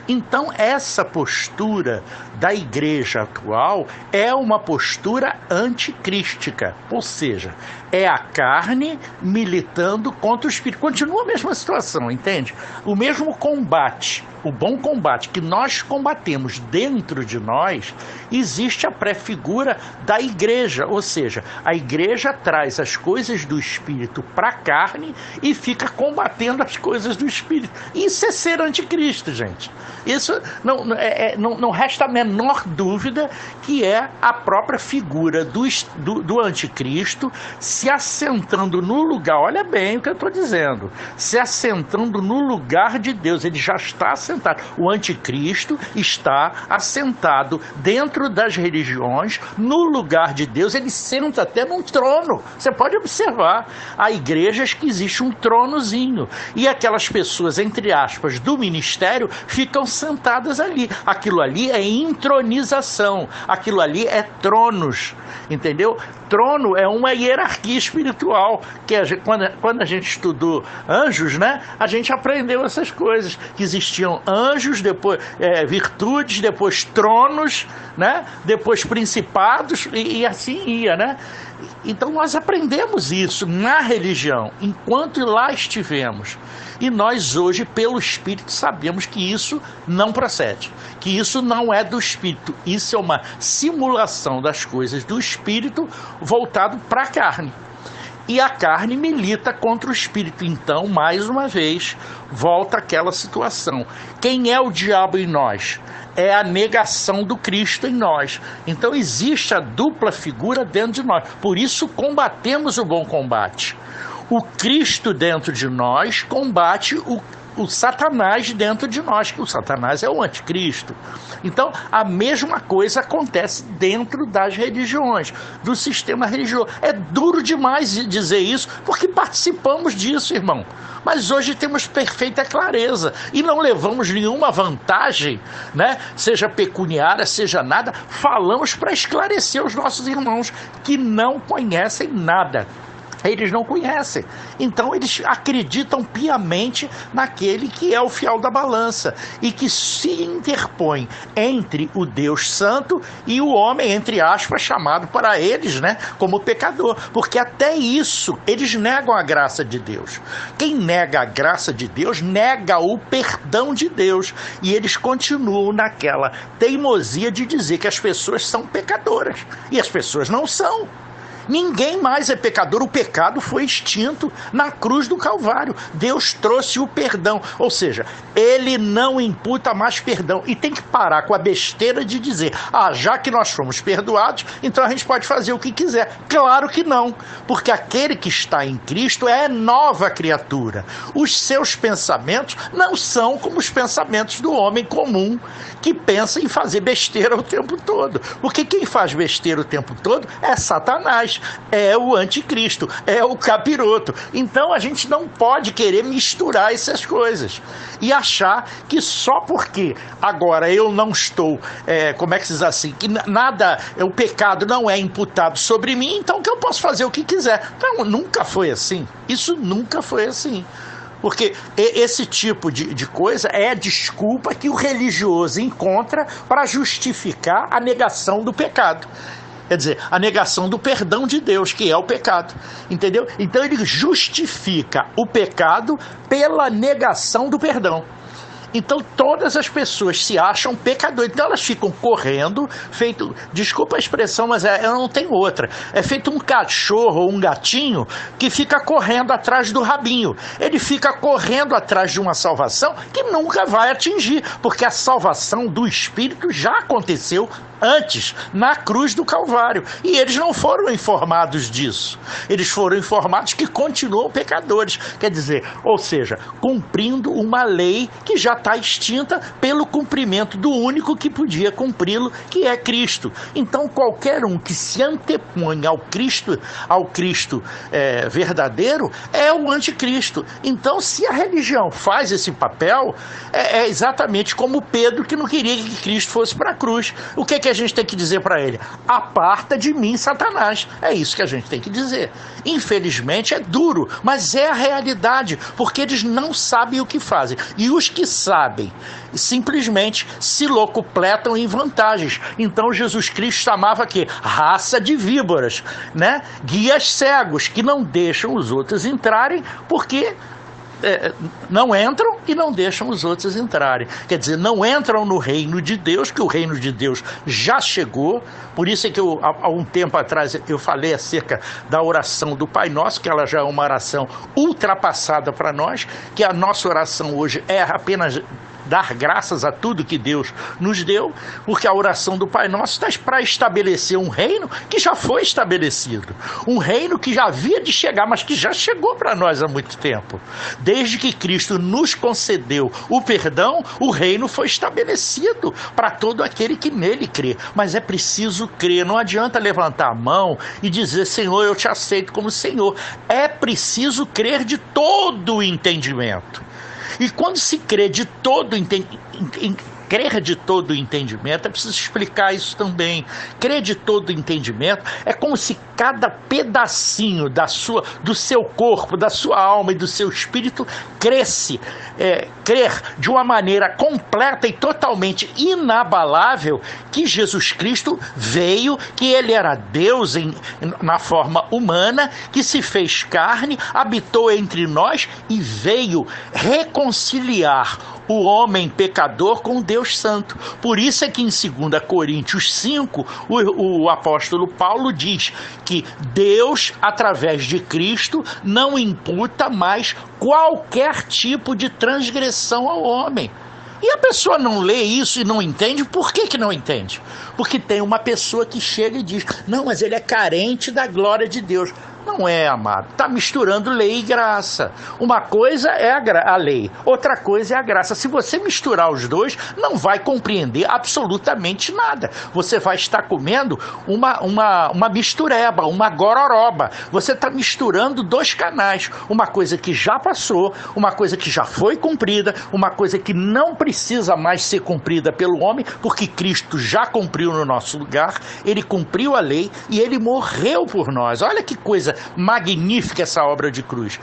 Então essa postura da igreja atual é uma postura anticrística, ou seja, é a carne militando contra o espírito. Continua a mesma situação, entende? O mesmo combate, o bom combate que nós combatemos dentro de nós, existe a pré-figura da igreja, ou seja, a igreja traz as coisas do espírito para a carne e fica combatendo as coisas do espírito. Isso é ser anticristo, gente. Isso não resta a menor dúvida que é a própria figura do anticristo se assentando no lugar, olha bem o que eu estou dizendo, se assentando no lugar de Deus. Ele já está assentado. O anticristo está assentado dentro das religiões, no lugar de Deus. Ele senta até num trono. Você pode observar, há igrejas que existe um tronozinho e aquelas pessoas, entre aspas, do ministério ficam sentadas ali. Aquilo ali é intronização, aquilo ali é tronos, entendeu? Trono é uma hierarquia espiritual, que quando a gente estudou anjos, né, a gente aprendeu essas coisas, que existiam anjos, depois virtudes, depois tronos, né, depois principados e assim ia, né? Então nós aprendemos isso na religião, enquanto lá estivemos. E nós hoje, pelo Espírito, sabemos que isso não procede, que isso não é do Espírito. Isso é uma simulação das coisas do Espírito voltado para a carne. E a carne milita contra o Espírito. Então, mais uma vez, volta aquela situação. Quem é o diabo em nós? É a negação do Cristo em nós. Então existe a dupla figura dentro de nós. Por isso combatemos o bom combate. O Cristo dentro de nós combate o Satanás dentro de nós, que o Satanás é o anticristo. Então, a mesma coisa acontece dentro das religiões, do sistema religioso. É duro demais dizer isso, porque participamos disso, irmão. Mas hoje temos perfeita clareza e não levamos nenhuma vantagem, né? Seja pecuniária, seja nada. Falamos para esclarecer os nossos irmãos que não conhecem nada. Eles não conhecem, então eles acreditam piamente naquele que é o fiel da balança e que se interpõe entre o Deus Santo e o homem, entre aspas, chamado para eles, né, como pecador, porque até isso eles negam a graça de Deus. Quem nega a graça de Deus nega o perdão de Deus, e eles continuam naquela teimosia de dizer que as pessoas são pecadoras, e as pessoas não são. Ninguém mais é pecador, o pecado foi extinto na cruz do Calvário. Deus trouxe o perdão, ou seja, ele não imputa mais perdão. E tem que parar com a besteira de dizer, já que nós fomos perdoados, então a gente pode fazer o que quiser. Claro que não, porque aquele que está em Cristo é nova criatura. Os seus pensamentos não são como os pensamentos do homem comum, que pensa em fazer besteira o tempo todo. Porque quem faz besteira o tempo todo é Satanás. Satanás, é o anticristo, é o capiroto. Então a gente não pode querer misturar essas coisas e achar que só porque agora eu não estou, como é que se diz assim, que nada, o pecado não é imputado sobre mim, então que eu posso fazer o que quiser. Não, nunca foi assim. Isso nunca foi assim. Porque esse tipo de coisa é a desculpa que o religioso encontra para justificar a negação do pecado. Quer dizer, a negação do perdão de Deus, que é o pecado. Entendeu? Então ele justifica o pecado pela negação do perdão. Então todas as pessoas se acham pecadores, então elas ficam correndo, feito, desculpa a expressão, mas eu não tenho outra, é feito um cachorro ou um gatinho que fica correndo atrás do rabinho, ele fica correndo atrás de uma salvação que nunca vai atingir, porque a salvação do Espírito já aconteceu antes, na cruz do Calvário, e eles não foram informados disso, eles foram informados que continuam pecadores, quer dizer, ou seja, cumprindo uma lei que já está extinta pelo cumprimento do único que podia cumpri-lo, que é Cristo. Então qualquer um que se antepõe ao Cristo verdadeiro, é o anticristo. Então se a religião faz esse papel, é exatamente como Pedro, que não queria que Cristo fosse para a cruz. O que a gente tem que dizer para ele? Aparta de mim, Satanás. É isso que a gente tem que dizer. Infelizmente é duro, mas é a realidade, porque eles não sabem o que fazem. E os que sabem, simplesmente se locupletam em vantagens. Então Jesus Cristo chamava aqui raça de víboras, né? Guias cegos que não deixam os outros entrarem, porque não entram e não deixam os outros entrarem. Quer dizer, não entram no reino de Deus, que o reino de Deus já chegou. Por isso é que há um tempo atrás eu falei acerca da oração do Pai Nosso, que ela já é uma oração ultrapassada para nós, que a nossa oração hoje é apenas dar graças a tudo que Deus nos deu, porque a oração do Pai Nosso está para estabelecer um reino que já foi estabelecido, um reino que já havia de chegar, mas que já chegou para nós há muito tempo. Desde que Cristo nos concedeu o perdão, o reino foi estabelecido para todo aquele que nele crê. Mas é preciso crer, não adianta levantar a mão e dizer, Senhor, eu te aceito como Senhor. É preciso crer de todo o entendimento. E quando se crê de todo crer de todo o entendimento, é preciso explicar isso também. Crer de todo o entendimento é como se cada pedacinho do seu corpo, da sua alma e do seu espírito crer de uma maneira completa e totalmente inabalável que Jesus Cristo veio, que ele era Deus na forma humana, que se fez carne, habitou entre nós e veio reconciliar o homem pecador com Deus Santo. Por isso é que em 2 Coríntios 5, o apóstolo Paulo diz que Deus, através de Cristo, não imputa mais qualquer tipo de transgressão ao homem. E a pessoa não lê isso e não entende. Por que não entende? Porque tem uma pessoa que chega e diz, não, mas ele é carente da glória de Deus. Não é, amado. Está misturando lei e graça. Uma coisa é a lei, outra coisa é a graça. Se você misturar os dois, não vai compreender absolutamente nada. Você vai estar comendo uma mistureba, uma gororoba. Você está misturando dois canais. Uma coisa que já passou, uma coisa que já foi cumprida, uma coisa que não precisa mais ser cumprida pelo homem, porque Cristo já cumpriu no nosso lugar. Ele cumpriu a lei e ele morreu por nós. Olha que coisa magnífica essa obra de cruz.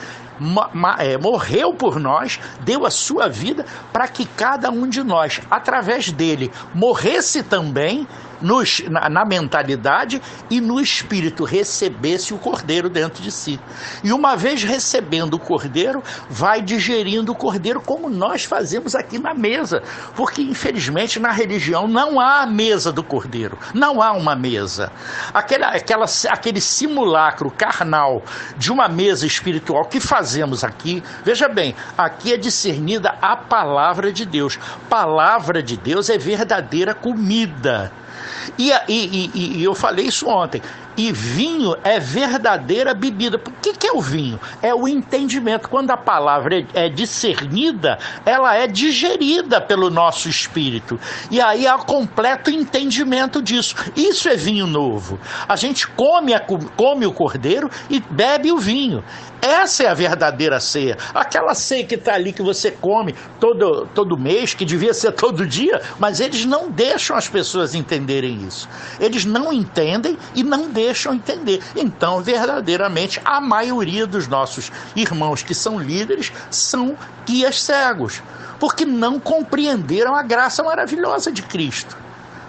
Morreu por nós, deu a sua vida para que cada um de nós, através dele, morresse também na mentalidade e no espírito, recebesse o Cordeiro dentro de si. E uma vez recebendo o Cordeiro, vai digerindo o Cordeiro como nós fazemos aqui na mesa, porque infelizmente na religião não há a mesa do Cordeiro, não há uma mesa. Aquele simulacro carnal de uma mesa espiritual que fazemos aqui, veja bem, aqui é discernida a palavra de Deus. Palavra de Deus é verdadeira comida. E eu falei isso ontem. E vinho é verdadeira bebida. O que é o vinho? É o entendimento. Quando a palavra é discernida, ela é digerida pelo nosso espírito. E aí há completo entendimento disso. Isso é vinho novo. A gente come o cordeiro e bebe o vinho. Essa é a verdadeira ceia. Aquela ceia que está ali, que você come todo mês, que devia ser todo dia, mas eles não deixam as pessoas entenderem isso. Eles não entendem e não deixam entender. Então, verdadeiramente, a maioria dos nossos irmãos que são líderes são guias cegos, porque não compreenderam a graça maravilhosa de Cristo.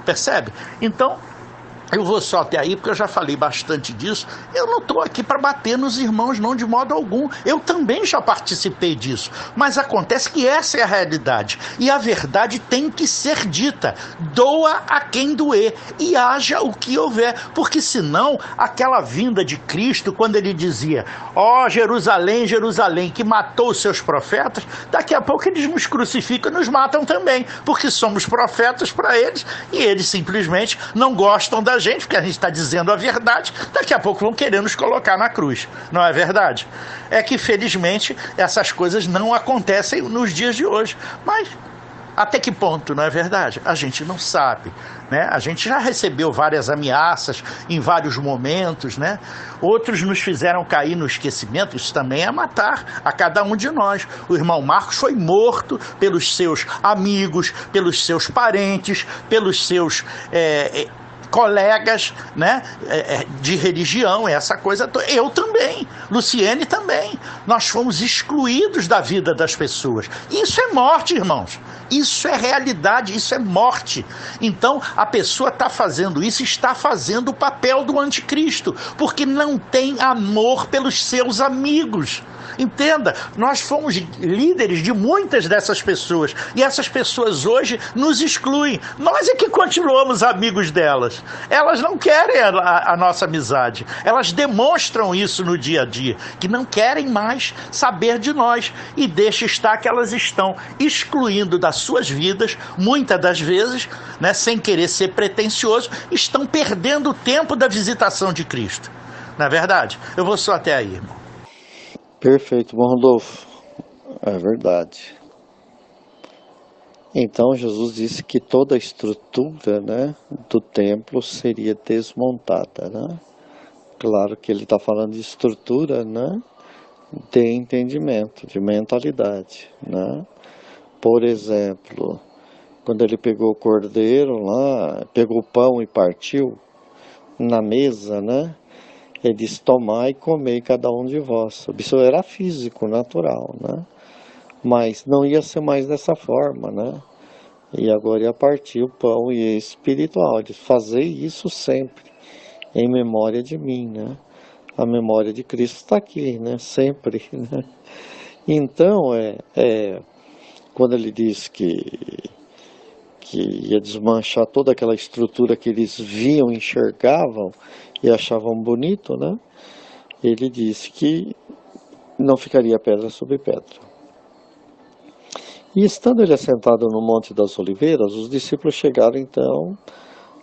Percebe? Então, eu vou só até aí, porque eu já falei bastante disso. Eu não estou aqui para bater nos irmãos, não, de modo algum. Eu também já participei disso. Mas acontece que essa é a realidade. E a verdade tem que ser dita. Doa a quem doer. E haja o que houver. Porque senão, aquela vinda de Cristo, quando ele dizia: ó Jerusalém, Jerusalém, que matou os seus profetas, daqui a pouco eles nos crucificam e nos matam também. Porque somos profetas para eles e eles simplesmente não gostam da gente, porque a gente está dizendo a verdade, daqui a pouco vão querer nos colocar na cruz, não é verdade? É que felizmente essas coisas não acontecem nos dias de hoje, mas até que ponto, não é verdade? A gente não sabe, né? A gente já recebeu várias ameaças em vários momentos, né? Outros nos fizeram cair no esquecimento, isso também é matar a cada um de nós. O irmão Marcos foi morto pelos seus amigos, pelos seus parentes, pelos seus colegas, né, de religião, essa coisa toda. Eu também, Luciene também. Nós fomos excluídos da vida das pessoas. Isso é morte, irmãos. Isso é realidade, isso é morte. Então, a pessoa está fazendo isso, está fazendo o papel do anticristo, porque não tem amor pelos seus amigos. Entenda, nós fomos líderes de muitas dessas pessoas e essas pessoas hoje nos excluem. Nós é que continuamos amigos delas. Elas não querem a nossa amizade. Elas demonstram isso no dia a dia, que não querem mais saber de nós. E deixa estar que elas estão excluindo das suas vidas, muitas das vezes, né, sem querer ser pretensioso, estão perdendo o tempo da visitação de Cristo. Não é verdade? Eu vou só até aí, irmão. Perfeito, bom Rodolfo. É verdade. Então Jesus disse que toda a estrutura, né, do templo seria desmontada, né? Claro que ele está falando de estrutura, né, de entendimento, de mentalidade, né? Por exemplo, quando ele pegou o cordeiro lá, pegou o pão e partiu na mesa, né? Ele disse: tomai e comei cada um de vós. Isso era físico, natural, né? Mas não ia ser mais dessa forma, né? E agora ia partir o pão e é espiritual. Ele disse: fazei isso sempre, em memória de mim, né? A memória de Cristo está aqui, né? Sempre, né? Então, quando ele disse que ia desmanchar toda aquela estrutura que eles viam, enxergavam e achavam bonito, né? Ele disse que não ficaria pedra sobre pedra. E estando ele assentado no Monte das Oliveiras, os discípulos chegaram então,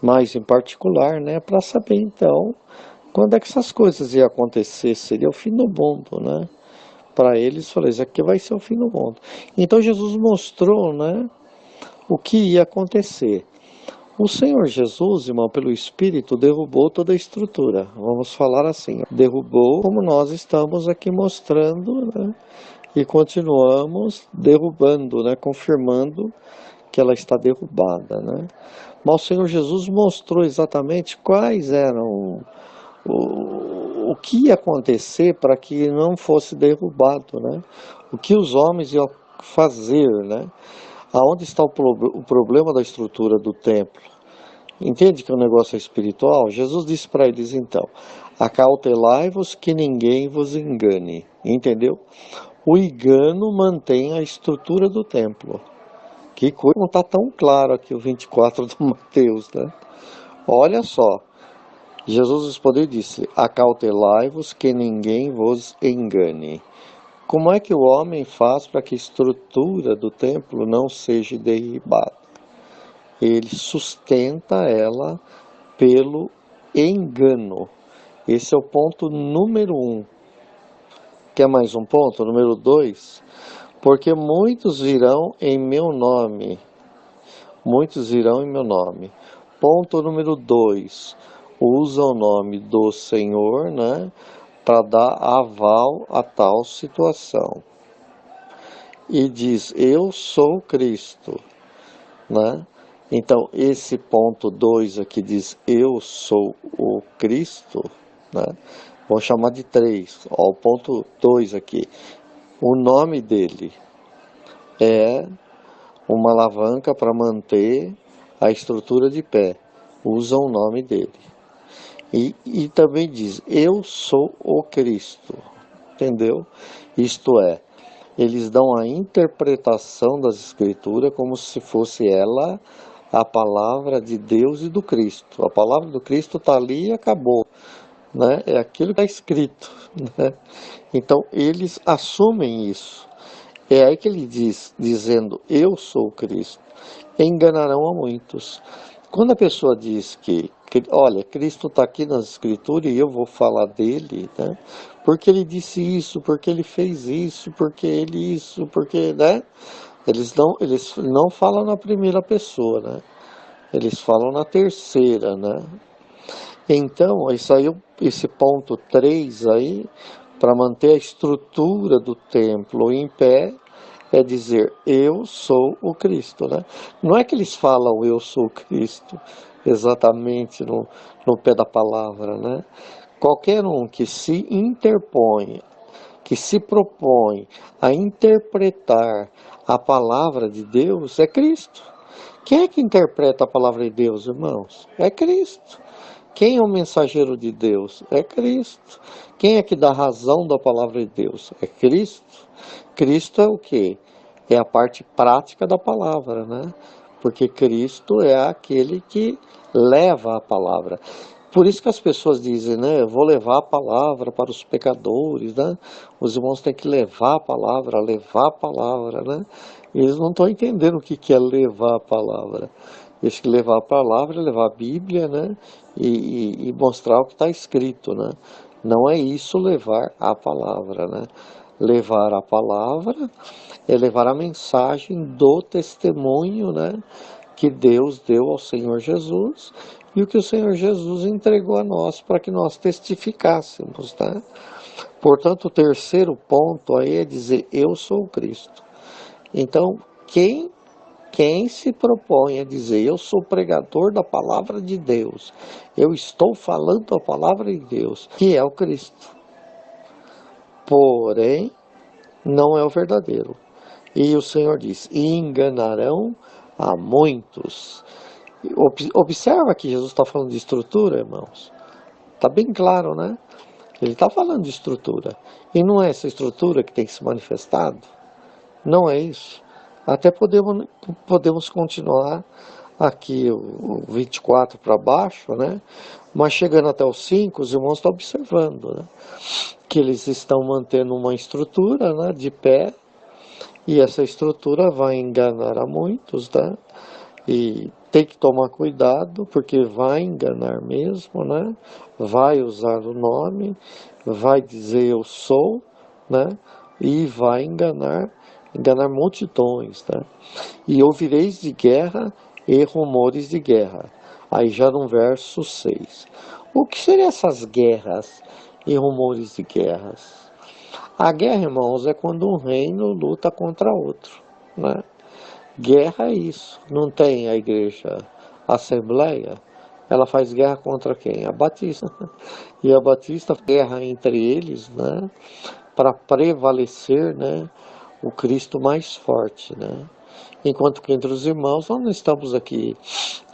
mais em particular, né, para saber então quando é que essas coisas iam acontecer, seria o fim do mundo, né? Para eles, falou: isso aqui vai ser o fim do mundo. Então Jesus mostrou, né, o que ia acontecer. O Senhor Jesus, irmão, pelo Espírito, derrubou toda a estrutura. Vamos falar assim, derrubou, como nós estamos aqui mostrando, né? E continuamos derrubando, né? Confirmando que ela está derrubada, né? Mas o Senhor Jesus mostrou exatamente quais eram o que ia acontecer para que não fosse derrubado, né? O que os homens iam fazer, né? Aonde está o problema da estrutura do templo? Entende que o negócio é espiritual? Jesus disse para eles então: acautelai-vos que ninguém vos engane. Entendeu? O engano mantém a estrutura do templo. Que coisa, não está tão claro aqui o 24 do Mateus, né? Olha só, Jesus respondeu e disse: acautelai-vos que ninguém vos engane. Como é que o homem faz para que a estrutura do templo não seja derribada? Ele sustenta ela pelo engano. Esse é o ponto número 1. Quer mais um ponto? Número 2. Porque muitos virão em meu nome. Muitos virão em meu nome. Ponto número 2. Usa o nome do Senhor, né, para dar aval a tal situação. E diz, eu sou Cristo, né? Então, esse ponto 2 aqui diz, eu sou o Cristo, né? Vamos chamar de 3. Ó, o ponto 2 aqui. O nome dele é uma alavanca para manter a estrutura de pé. Usa o nome dele. E também diz, eu sou o Cristo. Entendeu? Isto é, eles dão a interpretação das Escrituras como se fosse ela a palavra de Deus e do Cristo. A palavra do Cristo está ali e acabou, né? É aquilo que está escrito, né? Então eles assumem isso. É aí que ele diz, dizendo, eu sou Cristo, enganarão a muitos. Quando a pessoa diz que olha, Cristo está aqui nas Escrituras e eu vou falar dele, né? Porque ele disse isso, porque ele fez isso, porque ele isso, porque, né? Eles não falam na primeira pessoa, né? Eles falam na terceira, né? Então, isso aí, esse ponto 3 aí, para manter a estrutura do templo em pé, é dizer, eu sou o Cristo, né? Não é que eles falam, eu sou o Cristo, exatamente no pé da palavra, né? Qualquer um que se interpõe, que se propõe a interpretar a palavra de Deus é Cristo. Quem é que interpreta a palavra de Deus, irmãos? É Cristo. Quem é o mensageiro de Deus? É Cristo. Quem é que dá razão da palavra de Deus? É Cristo. Cristo é o quê? É a parte prática da palavra, né? Porque Cristo é aquele que leva a palavra. Por isso que as pessoas dizem, né? Eu vou levar a palavra para os pecadores, né? Os irmãos têm que levar a palavra, né? Eles não estão entendendo o que é levar a palavra. Eles que levar a palavra, levar a Bíblia, né? E mostrar o que está escrito, né? Não é isso levar a palavra, né? Levar a palavra é levar a mensagem do testemunho, né? Que Deus deu ao Senhor Jesus e o que o Senhor Jesus entregou a nós para que nós testificássemos, né? Portanto, o terceiro ponto aí é dizer, eu sou o Cristo. Então, quem se propõe a dizer, eu sou pregador da palavra de Deus, eu estou falando a palavra de Deus, que é o Cristo. Porém, não é o verdadeiro. E o Senhor diz, enganarão a muitos. Observa que Jesus está falando de estrutura, irmãos. Está bem claro, né? Ele está falando de estrutura. E não é essa estrutura que tem se manifestado. Não é isso. Até podemos continuar aqui o 24 para baixo, né? Mas chegando até o 5, os irmãos estão observando, né? Que eles estão mantendo uma estrutura, né, de pé, e essa estrutura vai enganar a muitos, né? E tem que tomar cuidado, porque vai enganar mesmo, né? Vai usar o nome, vai dizer eu sou, né? E vai enganar multidões, né? E ouvireis de guerra e rumores de guerra. Aí já no verso 6. O que seriam essas guerras e rumores de guerras? A guerra, irmãos, é quando um reino luta contra outro, né? Guerra é isso. Não tem a igreja Assembleia, ela faz guerra contra quem? A Batista. E a Batista guerra entre eles, né? Para prevalecer, né? O Cristo mais forte, né? Enquanto que entre os irmãos nós não estamos aqui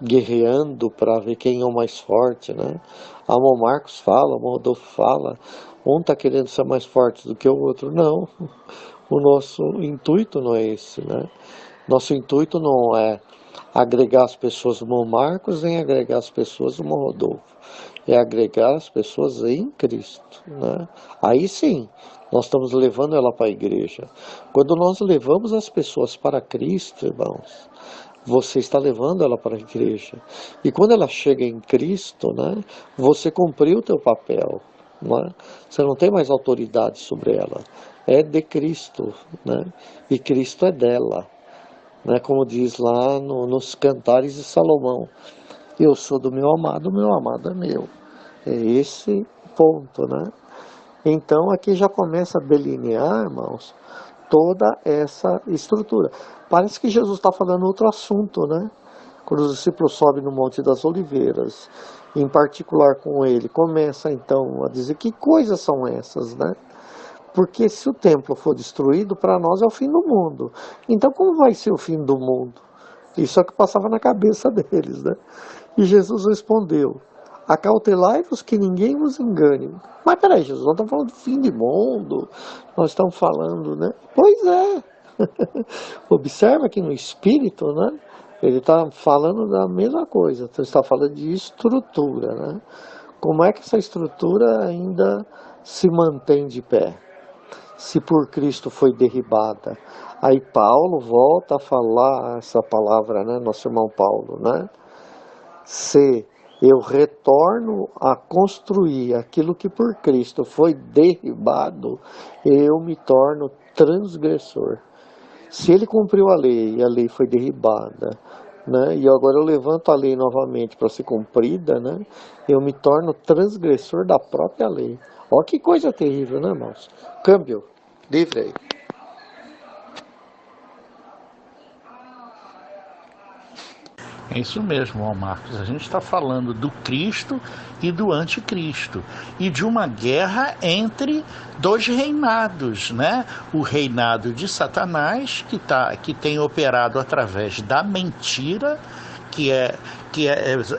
guerreando para ver quem é o mais forte, né? A Amon Marcos fala, a Rodolfo fala, um está querendo ser mais forte do que o outro. Não, o nosso intuito não é esse, né? Nosso intuito não é agregar as pessoas no Marcos, nem agregar as pessoas no Rodolfo. É agregar as pessoas em Cristo, né? Aí sim, nós estamos levando ela para a igreja. Quando nós levamos as pessoas para Cristo, irmãos, Você está levando ela para a igreja. E quando ela chega em Cristo, né, você cumpriu o teu papel. Não é? Você não tem mais autoridade sobre ela. É de Cristo, né? E Cristo é dela. Né? Como diz lá nos Cantares de Salomão. Eu sou do meu amado é meu. É esse ponto, né? Então aqui já começa a delinear, irmãos, toda essa estrutura. Parece que Jesus está falando outro assunto, né? Quando os discípulos sobem no Monte das Oliveiras, em particular com ele, começa então a dizer que coisas são essas, né? Porque se o templo for destruído, para nós é o fim do mundo. Então como vai ser o fim do mundo? Isso é o que passava na cabeça deles, né? E Jesus respondeu: acautelai-vos que ninguém vos engane. Mas peraí, Jesus, nós estamos falando do fim do mundo, nós estamos falando, né? Pois é. Observa que no Espírito, né? Ele está falando da mesma coisa, então está falando de estrutura, né? Como é que essa estrutura ainda se mantém de pé? Se por Cristo foi derribada. Aí Paulo volta a falar essa palavra, né? Nosso irmão Paulo, né? Se eu retorno a construir aquilo que por Cristo foi derribado, eu me torno transgressor. Se ele cumpriu a lei e a lei foi derribada, né, e agora eu levanto a lei novamente para ser cumprida, né, eu me torno transgressor da própria lei. Olha que coisa terrível, né, irmãos? Câmbio, livre aí. É isso mesmo, Marcos. A gente está falando do Cristo e do anticristo. E de uma guerra entre dois reinados, né? O reinado de Satanás, que tem operado através da mentira, que é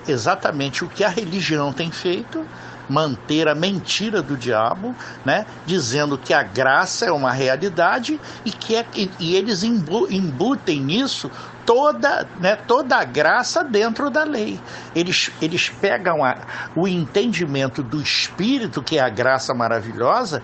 exatamente o que a religião tem feito, manter a mentira do diabo, né? Dizendo que a graça é uma realidade e eles embutem nisso toda a graça dentro da lei. Eles pegam o entendimento do Espírito, que é a graça maravilhosa,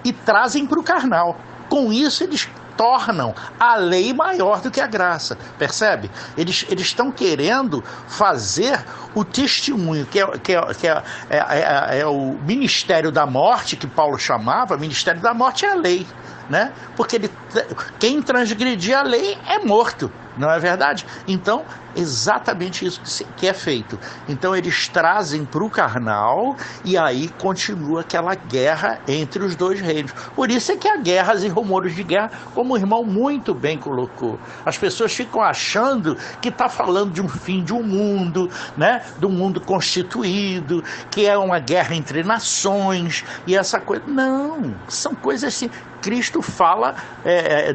e trazem para o carnal. Com isso, eles tornam a lei maior do que a graça, percebe? Eles estão querendo fazer o testemunho, que é o ministério da morte, que Paulo chamava. Ministério da morte é a lei, né? Porque quem transgredir a lei é morto, não é verdade? Então, exatamente isso que é feito. Então, eles trazem para o carnal e aí continua aquela guerra entre os dois reinos. Por isso é que há guerras e rumores de guerra, como o irmão muito bem colocou. As pessoas ficam achando que está falando de um fim de um mundo, né? Do mundo constituído, que é uma guerra entre nações e essa coisa. Não, são coisas assim. Cristo fala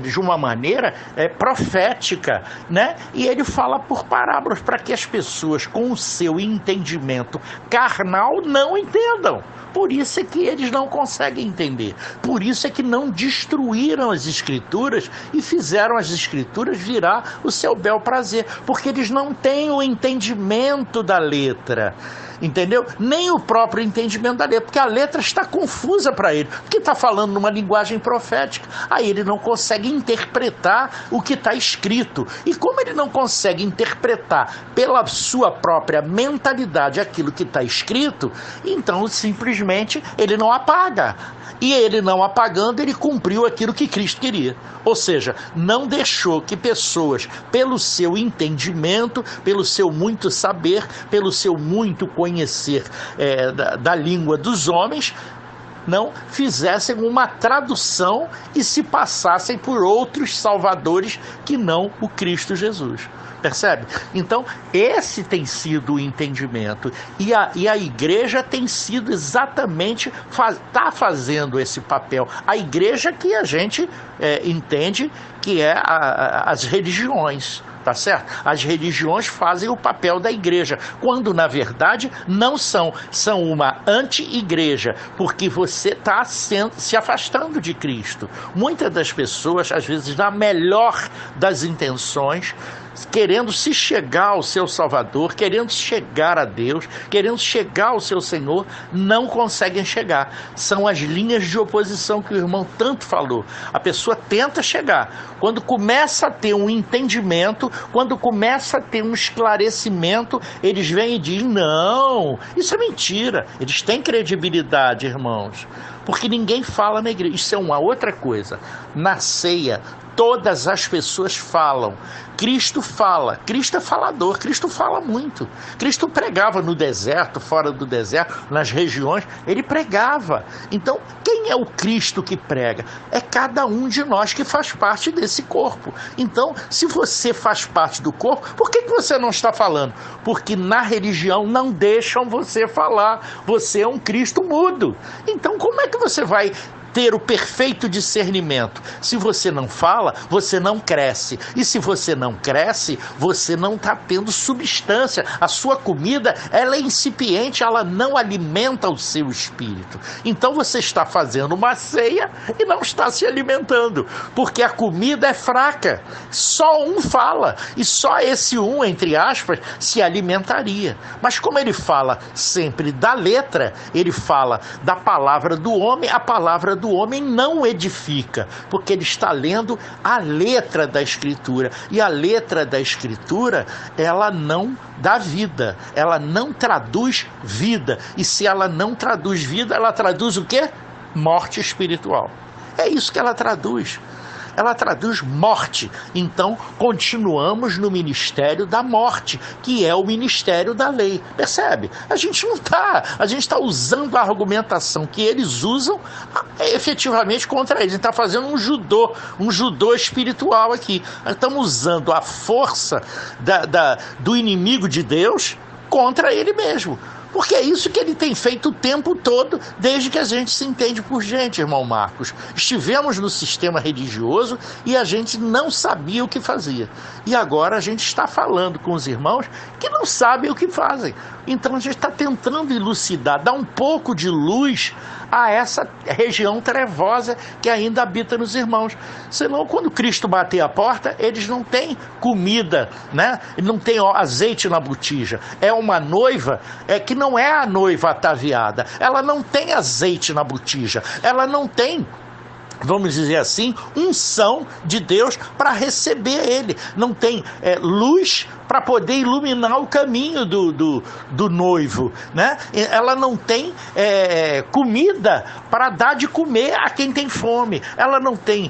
de uma maneira profética, né? E ele fala por parábolas para que as pessoas com o seu entendimento carnal não entendam. Por isso é que eles não conseguem entender. Por isso é que não destruíram as Escrituras e fizeram as Escrituras virar o seu bel prazer. Porque eles não têm o entendimento da letra. Entendeu? Nem o próprio entendimento da letra, porque a letra está confusa para ele, porque está falando numa linguagem profética, aí ele não consegue interpretar o que está escrito, e como ele não consegue interpretar pela sua própria mentalidade aquilo que está escrito, então simplesmente ele não apaga, e ele não apagando, ele cumpriu aquilo que Cristo queria, ou seja, não deixou que pessoas, pelo seu entendimento, pelo seu muito saber, pelo seu muito conhecer da língua dos homens, não fizessem uma tradução e se passassem por outros salvadores que não o Cristo Jesus. Percebe? Então, esse tem sido o entendimento. E a igreja tem sido exatamente, está fazendo esse papel. A igreja que a gente entende que é as religiões. Tá certo? As religiões fazem o papel da igreja, quando na verdade não são uma anti-igreja, porque você está se afastando de Cristo. Muitas das pessoas, às vezes, na melhor das intenções, querendo se chegar ao seu Salvador, querendo chegar a Deus, querendo chegar ao seu Senhor, não conseguem chegar. São as linhas de oposição que o irmão tanto falou. A pessoa tenta chegar. Quando começa a ter um entendimento, quando começa a ter um esclarecimento, eles vêm e dizem, não, isso é mentira. Eles têm credibilidade, irmãos, porque ninguém fala na igreja. Isso é uma outra coisa. Na ceia, todas as pessoas falam. Cristo fala, Cristo é falador, Cristo fala muito. Cristo pregava no deserto, fora do deserto, nas regiões, ele pregava. Então, quem é o Cristo que prega? É cada um de nós que faz parte desse corpo. Então, se você faz parte do corpo, por que você não está falando? Porque na religião não deixam você falar. Você é um Cristo mudo. Então, como é que você vai ter o perfeito discernimento? Se você não fala, você não cresce. E se você não cresce, você não está tendo substância. A sua comida, ela é incipiente, ela não alimenta o seu espírito. Então você está fazendo uma ceia e não está se alimentando, porque a comida é fraca. Só um fala, e só esse um, entre aspas, se alimentaria. Mas como ele fala sempre da letra, ele fala da palavra do homem, a palavra do homem não edifica, porque ele está lendo a letra da Escritura, e a letra da Escritura, ela não dá vida, ela não traduz vida, e se ela não traduz vida, ela traduz o quê? Morte espiritual. É isso que ela traduz. Ela traduz morte. Então, continuamos no ministério da morte, que é o ministério da lei. Percebe? A gente está usando a argumentação que eles usam efetivamente contra eles. A gente está fazendo um judô espiritual aqui. Estamos usando a força do inimigo de Deus contra ele mesmo. Porque é isso que ele tem feito o tempo todo, desde que a gente se entende por gente, irmão Marcos. Estivemos no sistema religioso e a gente não sabia o que fazia. E agora a gente está falando com os irmãos que não sabem o que fazem. Então a gente está tentando elucidar, dar um pouco de luz a essa região trevosa que ainda habita nos irmãos. Senão, quando Cristo bater a porta, eles não têm comida, né? Não tem azeite na botija. É uma noiva que não é a noiva ataviada. Ela não tem azeite na botija. Ela não tem, vamos dizer assim, unção de Deus para receber ele. Não tem luz para poder iluminar o caminho do noivo, né? Ela não tem comida para dar de comer a quem tem fome. Ela não tem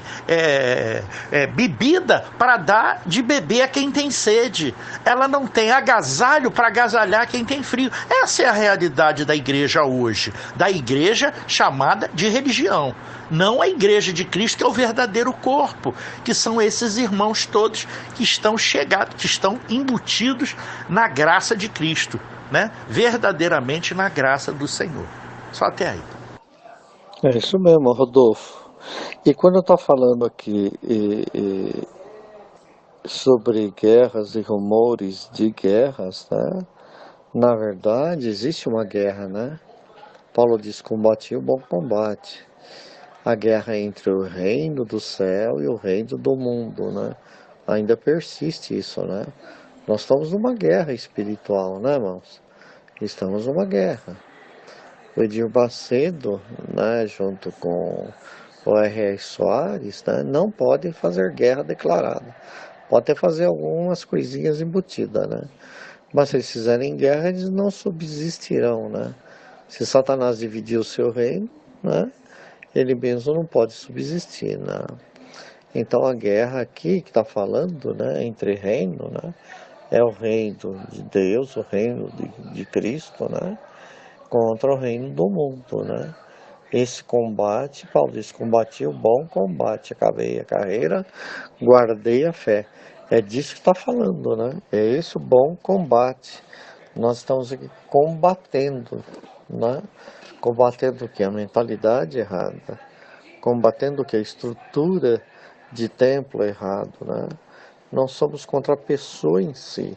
bebida para dar de beber a quem tem sede. Ela não tem agasalho para agasalhar quem tem frio. Essa é a realidade da igreja hoje, da igreja chamada de religião. Não a igreja de Cristo, que é o verdadeiro corpo, que são esses irmãos todos que estão chegados, que estão embutidos na graça de Cristo, né? Verdadeiramente na graça do Senhor. Só até aí. É isso mesmo, Rodolfo. E quando eu estou falando aqui sobre guerras e rumores de guerras, né? Na verdade, existe uma guerra, né? Paulo diz, combati o bom combate. A guerra entre o reino do céu e o reino do mundo, né? Ainda persiste isso, né? Nós estamos numa guerra espiritual, né, irmãos? Estamos numa guerra. O Edir Macedo, né, junto com o R.R. Soares, né, não podem fazer guerra declarada. Podem fazer algumas coisinhas embutidas, né? Mas se eles fizerem guerra, eles não subsistirão, né? Se Satanás dividir o seu reino, né, ele mesmo não pode subsistir, né? Então a guerra aqui que está falando, né, entre reino, né, é o reino de Deus, o reino de Cristo, né, contra o reino do mundo, né? Esse combate, Paulo diz, combati o bom combate, acabei a carreira, guardei a fé. É disso que está falando, né? É esse o bom combate. Nós estamos aqui combatendo, né? Combatendo o que? A mentalidade errada. Combatendo o que? A estrutura de templo errado, né? Não somos contra a pessoa em si,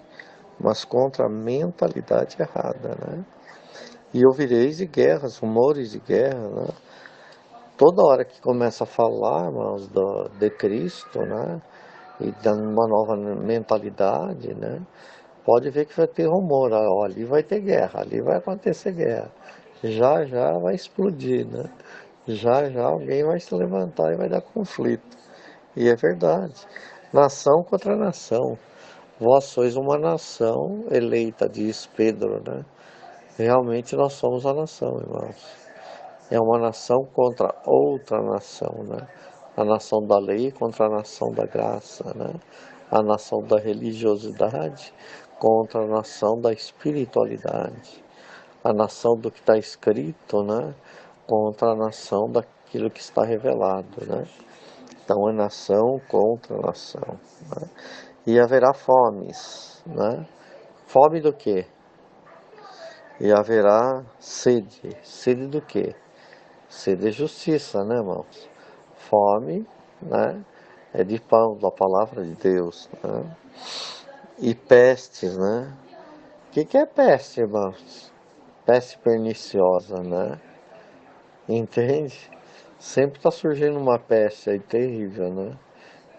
mas contra a mentalidade errada, né? E ouvireis de guerras, rumores de guerra, né? Toda hora que começa a falar, irmãos, de Cristo, né? e dando uma nova mentalidade, né? Pode ver que vai ter rumor, ó, ali vai ter guerra, ali vai acontecer guerra. Já já vai explodir, né? Já já alguém vai se levantar e vai dar conflito. E é verdade. Nação contra nação. Vós sois uma nação eleita, diz Pedro, né? Realmente nós somos a nação, irmãos. É uma nação contra outra nação, né? A nação da lei contra a nação da graça, né? A nação da religiosidade contra a nação da espiritualidade. A nação do que está escrito, né? Contra a nação daquilo que está revelado, né? Então é nação contra nação, né? E haverá fomes, né? Fome do quê? E haverá sede. Sede do quê? Sede de justiça, né, irmãos? Fome, né? É de pão, da palavra de Deus, né? E pestes, né? O que é peste, irmãos? Peste perniciosa, né? Entende? Sempre está surgindo uma peste aí terrível, né?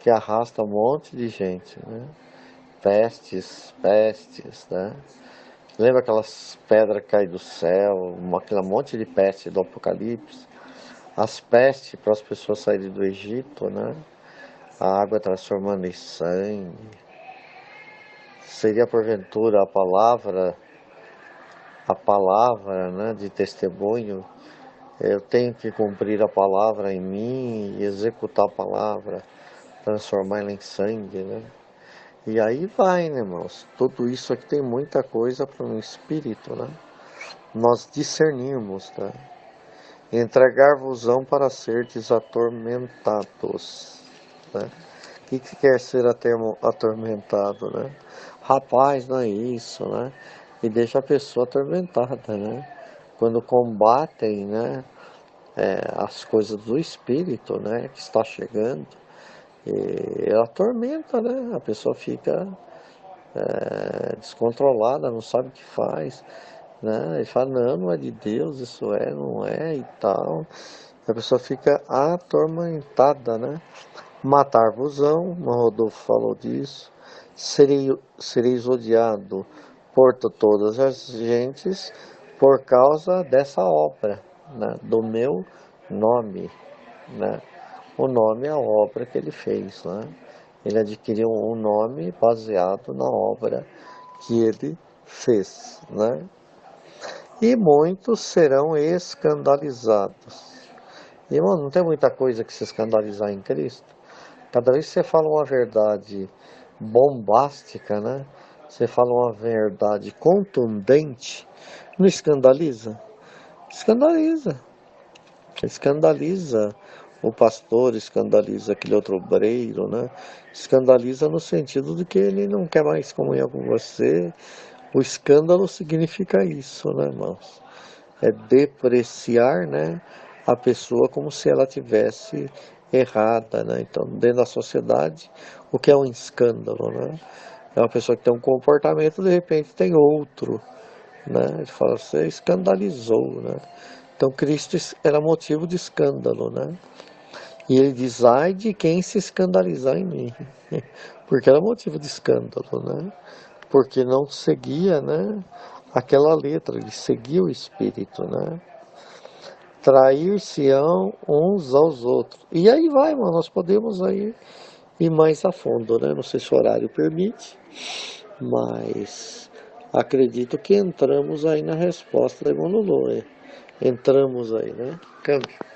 Que arrasta um monte de gente, né? Pestes, né? Lembra aquelas pedras que caem do céu, aquele monte de peste do Apocalipse? As pestes para as pessoas saírem do Egito, né? A água transformando em sangue. Seria porventura a palavra, né, de testemunho. Eu tenho que cumprir a palavra em mim e executar a palavra, transformá-la em sangue, né? E aí vai, né, irmãos? Tudo isso aqui tem muita coisa para um espírito, né? Nós discernirmos, tá? Entregar-vos-ão para serdes atormentados, né? O que quer ser atormentado, né? Rapaz, não é isso, né? E deixa a pessoa atormentada, né? Quando combatem, né, as coisas do espírito, né, que está chegando, e ela atormenta, né? A pessoa fica descontrolada, não sabe o que faz, né? E fala, não é de Deus, isso não é e tal. A pessoa fica atormentada, né? Matar-vos-ão, o Rodolfo falou disso, sereis odiado por todas as gentes por causa dessa obra, né? Do meu nome, né? O nome é a obra que ele fez, né? Ele adquiriu um nome baseado na obra que ele fez, né? E muitos serão escandalizados. Irmão, não tem muita coisa que se escandalizar em Cristo. Cada vez que você fala uma verdade bombástica, né? Você fala uma verdade contundente, não escandaliza? Escandaliza. Escandaliza o pastor, escandaliza aquele outro obreiro, né? Escandaliza no sentido de que ele não quer mais comunhão com você. O escândalo significa isso, né, irmãos? É depreciar, né, a pessoa como se ela tivesse errada, né? Então, dentro da sociedade, o que é um escândalo, né? É uma pessoa que tem um comportamento, de repente tem outro, né? Ele fala, você escandalizou, né? Então, Cristo era motivo de escândalo, né? E ele diz, ai de quem se escandalizar em mim, porque era motivo de escândalo, né? Porque não seguia, né, aquela letra, ele seguia o Espírito, né? Trair-se-ão uns aos outros. E aí vai, mano, nós podemos aí ir mais a fundo, né? Não sei se o horário permite, mas acredito que entramos aí na resposta da irmã Lulu, entramos aí, né? Câmbio.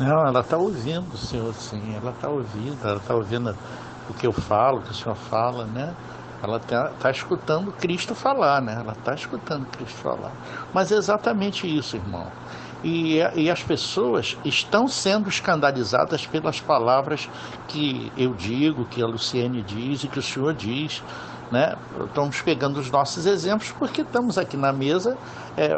Não, ela está ouvindo o senhor, sim, ela está ouvindo o que eu falo, o que o senhor fala, né? Ela tá escutando Cristo falar, né? Ela está escutando Cristo falar. Mas é exatamente isso, irmão. E as pessoas estão sendo escandalizadas pelas palavras que eu digo, que a Luciene diz e que o senhor diz, né? Estamos pegando os nossos exemplos porque estamos aqui na mesa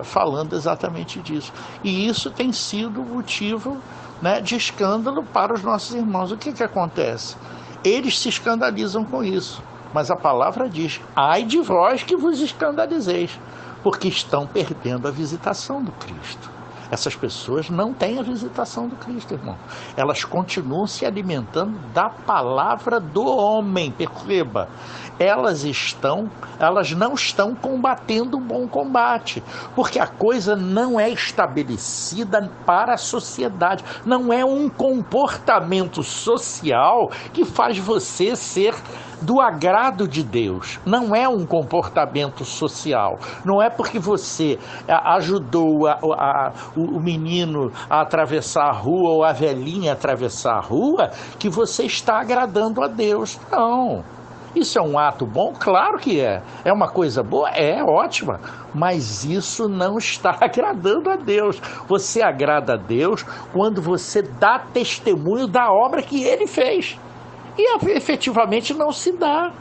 falando exatamente disso. E isso tem sido motivo, né, de escândalo para os nossos irmãos. O que acontece? Eles se escandalizam com isso, mas a palavra diz, ai de vós que vos escandalizeis. porque estão perdendo a visitação do Cristo. Essas pessoas não têm a visitação do Cristo, irmão. Elas continuam se alimentando da palavra do homem, perceba. Elas não estão combatendo um bom combate, porque a coisa não é estabelecida para a sociedade, não é um comportamento social que faz você ser do agrado de Deus. Não é um comportamento social. Não é porque você ajudou o menino a atravessar a rua ou a velhinha a atravessar a rua que você está agradando a Deus. Não. Isso é um ato bom? Claro que é. É uma coisa boa? É ótima. Mas isso não está agradando a Deus. Você agrada a Deus quando você dá testemunho da obra que Ele fez. E efetivamente não se dá,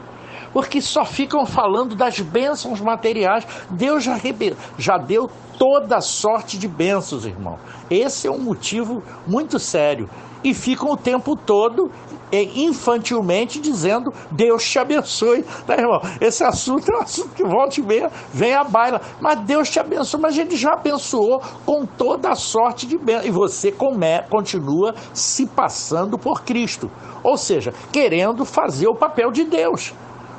porque só ficam falando das bênçãos materiais. Deus já deu toda sorte de bênçãos, irmão. Esse é um motivo muito sério. E ficam o tempo todo infantilmente dizendo: Deus te abençoe, né, irmão? Esse assunto é um assunto que volta e meia vem à baila. Mas Deus te abençoe, mas Ele já abençoou com toda a sorte de bênção. E você continua se passando por Cristo, ou seja, querendo fazer o papel de Deus.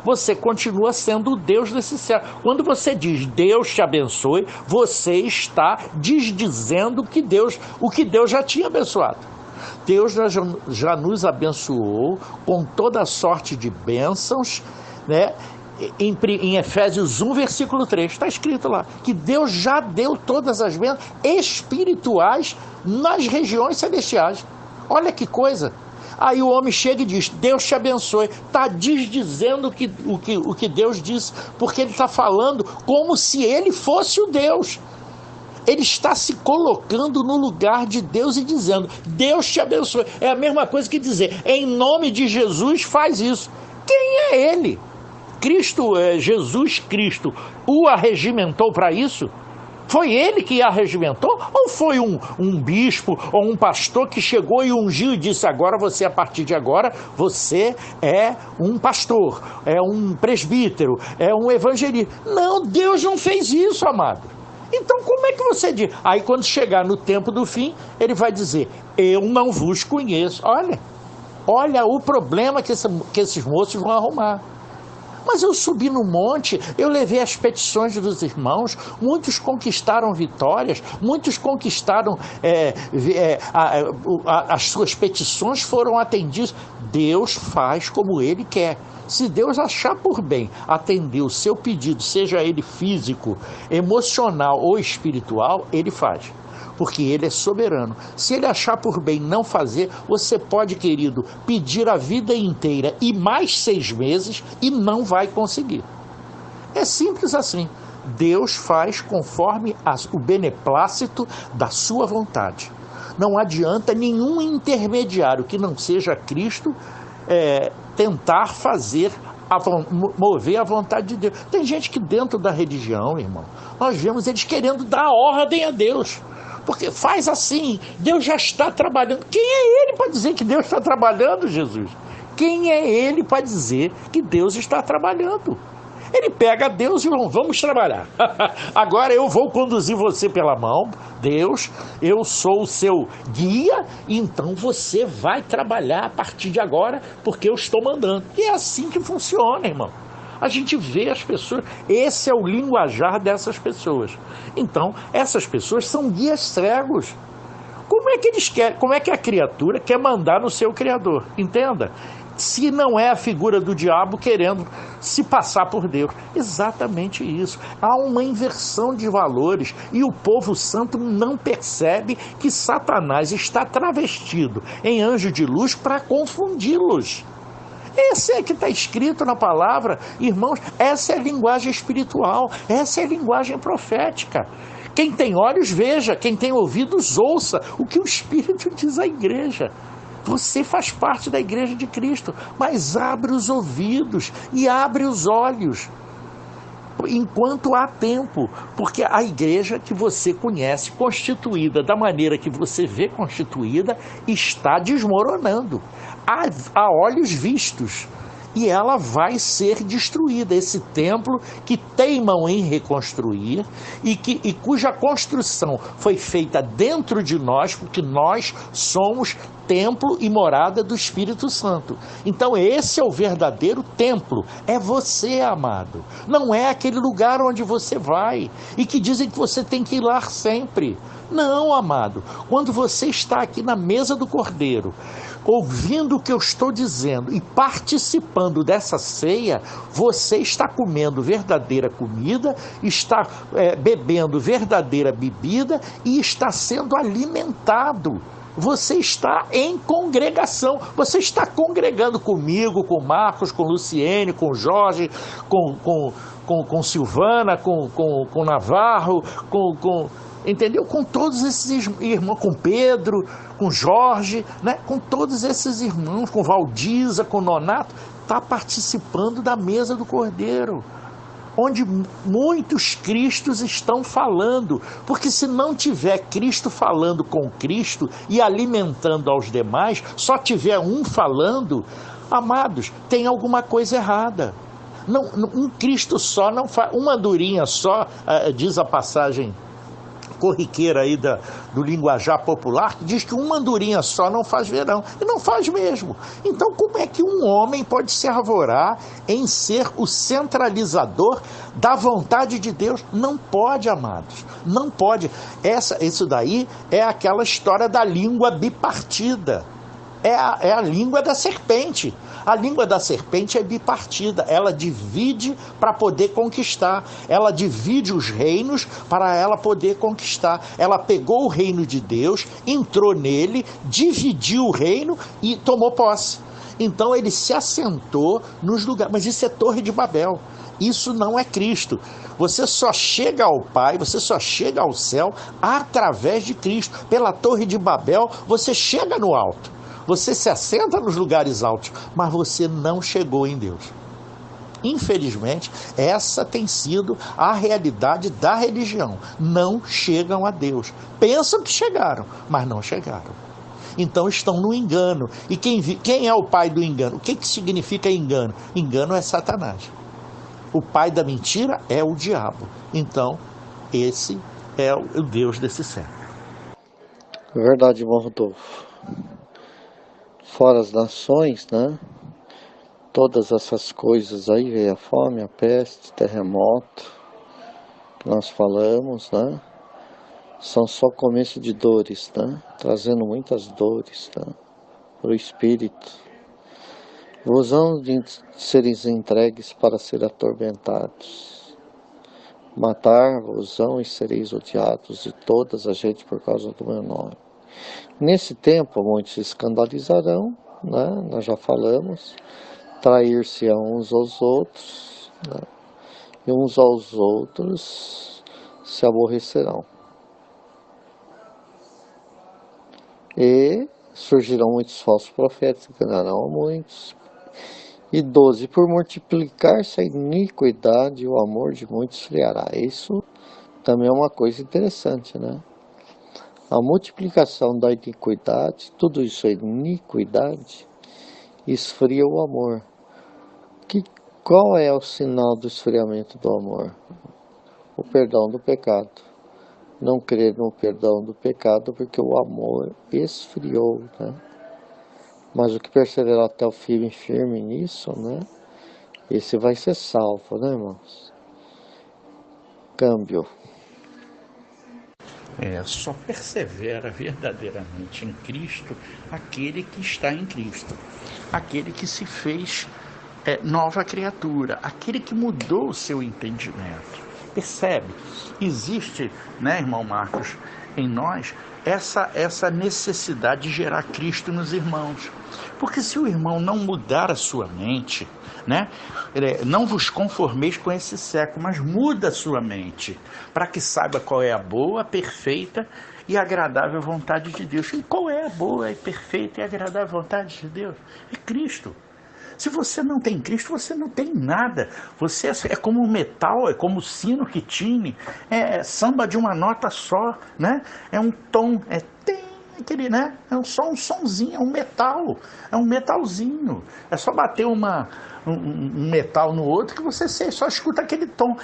Você continua sendo o Deus desse céu. Quando você diz Deus te abençoe, você está desdizendo o que Deus já tinha abençoado. Deus já nos abençoou com toda a sorte de bênçãos, né? Em Efésios 1, versículo 3, está escrito lá, que Deus já deu todas as bênçãos espirituais nas regiões celestiais. Olha que coisa! Aí o homem chega e diz: Deus te abençoe. Está desdizendo o que Deus disse, porque ele está falando como se ele fosse o Deus. Ele está se colocando no lugar de Deus e dizendo: Deus te abençoe. É a mesma coisa que dizer: em nome de Jesus faz isso. Quem é ele? Jesus Cristo o arregimentou para isso? Foi ele que arregimentou? Ou foi um bispo ou um pastor que chegou e ungiu e disse: agora você, a partir de agora, você é um pastor, é um presbítero, é um evangelista? Não, Deus não fez isso, amado. Então como é que você diz? Aí quando chegar no tempo do fim, ele vai dizer: eu não vos conheço. Olha o problema que esses moços vão arrumar. Mas eu subi no monte, eu levei as petições dos irmãos, muitos conquistaram vitórias, muitos conquistaram, as suas petições foram atendidas. Deus faz como Ele quer. Se Deus achar por bem atender o seu pedido, seja ele físico, emocional ou espiritual, Ele faz. Porque Ele é soberano. Se Ele achar por bem não fazer, você pode, querido, pedir a vida inteira e mais 6 meses e não vai conseguir. É simples assim. Deus faz conforme o beneplácito da sua vontade. Não adianta nenhum intermediário que não seja Cristo tentar mover a vontade de Deus. Tem gente que dentro da religião, irmão, nós vemos eles querendo dar ordem a Deus. Porque faz assim, Deus já está trabalhando. Quem é ele para dizer que Deus está trabalhando, Jesus? Quem é ele para dizer que Deus está trabalhando? Ele pega Deus e vamos trabalhar. Agora eu vou conduzir você pela mão, Deus, eu sou o seu guia, então você vai trabalhar a partir de agora, porque eu estou mandando. E é assim que funciona, irmão. A gente vê as pessoas, esse é o linguajar dessas pessoas. Então, essas pessoas são guias cegos. Como é que eles querem, como é que a criatura quer mandar no seu Criador? Entenda? Se não é a figura do diabo querendo se passar por Deus. Exatamente isso. Há uma inversão de valores e o povo santo não percebe que Satanás está travestido em anjo de luz para confundi-los. Esse é que está escrito na palavra, irmãos, essa é a linguagem espiritual, essa é a linguagem profética. Quem tem olhos veja, quem tem ouvidos ouça o que o Espírito diz à igreja. Você faz parte da igreja de Cristo, mas abre os ouvidos e abre os olhos, enquanto há tempo, porque a igreja que você conhece, constituída da maneira que você vê constituída, está desmoronando, a olhos vistos. e ela vai ser destruída. Esse templo que teimam em reconstruir e cuja construção foi feita dentro de nós, porque nós somos templo e morada do Espírito Santo. Então esse é o verdadeiro templo, é você, amado. Não é aquele lugar onde você vai e que dizem que você tem que ir lá sempre. Não, amado. Quando você está aqui na mesa do Cordeiro, ouvindo o que eu estou dizendo e participando dessa ceia, você está comendo verdadeira comida, está bebendo verdadeira bebida e está sendo alimentado. Você está em congregação, você está congregando comigo, com Marcos, com Luciene, com Jorge, com Silvana, com Navarro, entendeu? Com todos esses irmãos, com Pedro, com Jorge, né? Com todos esses irmãos, com Valdiza, com Nonato, está participando da mesa do Cordeiro, onde muitos Cristos estão falando, porque se não tiver Cristo falando com Cristo e alimentando aos demais, só tiver um falando, amados, tem alguma coisa errada. Não, um Cristo só não faz, uma andorinha só, diz a passagem corriqueira aí do linguajar popular, que diz que uma andorinha só não faz verão, e não faz mesmo. Então como é que um homem pode se arvorar em ser o centralizador da vontade de Deus? Não pode, amados, não pode. Isso daí é aquela história da língua bipartida, é a língua da serpente. A língua da serpente é bipartida, ela divide para poder conquistar, ela divide os reinos para ela poder conquistar. Ela pegou o reino de Deus, entrou nele, dividiu o reino e tomou posse. Então ele se assentou nos lugares, mas isso é Torre de Babel, isso não é Cristo. Você só chega ao Pai, você só chega ao céu através de Cristo. Pela Torre de Babel você chega no alto. Você se assenta nos lugares altos, mas você não chegou em Deus. Infelizmente, essa tem sido a realidade da religião. Não chegam a Deus. Pensam que chegaram, mas não chegaram. Então estão no engano. E quem é o pai do engano? O que significa engano? Engano é Satanás. O pai da mentira é o diabo. Então, esse é o Deus desse século. Verdade, irmão Rodolfo. Fora as nações, né? Todas essas coisas aí, veio a fome, a peste, terremoto, que nós falamos, né? São só começo de dores, né? Trazendo muitas dores, né? Para o espírito. Vos hão de seres entregues para ser atormentados. Matar-vos-ão e sereis odiados de todas a gente por causa do meu nome. Nesse tempo, muitos se escandalizarão, né? Nós já falamos, trair-se-ão uns aos outros, né? E uns aos outros se aborrecerão. E surgirão muitos falsos profetas, enganarão a muitos. E 12, por multiplicar-se a iniquidade, o amor de muitos esfriará. Isso também é uma coisa interessante, né? A multiplicação da iniquidade, tudo isso é iniquidade, esfria o amor. Qual é o sinal do esfriamento do amor? O perdão do pecado. Não crer no perdão do pecado porque o amor esfriou, né? Mas o que perseverar até o fim firme nisso, né? Esse vai ser salvo, né, irmãos? Câmbio. Só persevera verdadeiramente em Cristo aquele que está em Cristo, aquele que se fez nova criatura, aquele que mudou o seu entendimento. Percebe? Existe, né, irmão Marcos, em nós essa necessidade de gerar Cristo nos irmãos. Porque se o irmão não mudar a sua mente, né, não vos conformeis com esse século, mas muda a sua mente, para que saiba qual é a boa, perfeita e agradável vontade de Deus. E qual é a boa, e perfeita e agradável vontade de Deus? É Cristo. Se você não tem Cristo, você não tem nada. Você é como um metal, é como o sino que tine, é samba de uma nota só, né? É um tom, é tem, aquele, né? É só um sonzinho, é um metal, é um metalzinho. É só bater um metal no outro que você só escuta aquele tom.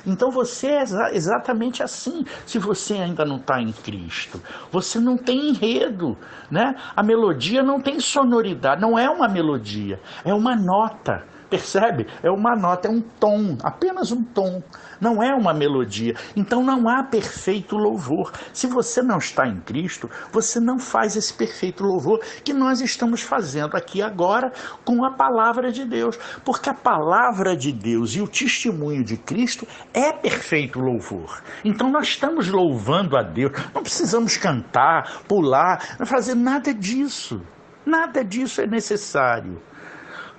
Então você é exatamente assim. Se você ainda não está em Cristo, você não tem enredo, né? A melodia não tem sonoridade, não é uma melodia, é uma nota. Percebe? É uma nota, é um tom, apenas um tom, não é uma melodia. Então não há perfeito louvor. Se você não está em Cristo, você não faz esse perfeito louvor que nós estamos fazendo aqui agora com a palavra de Deus. Porque a palavra de Deus e o testemunho de Cristo é perfeito louvor. Então nós estamos louvando a Deus, não precisamos cantar, pular, não fazer nada disso. Nada disso é necessário.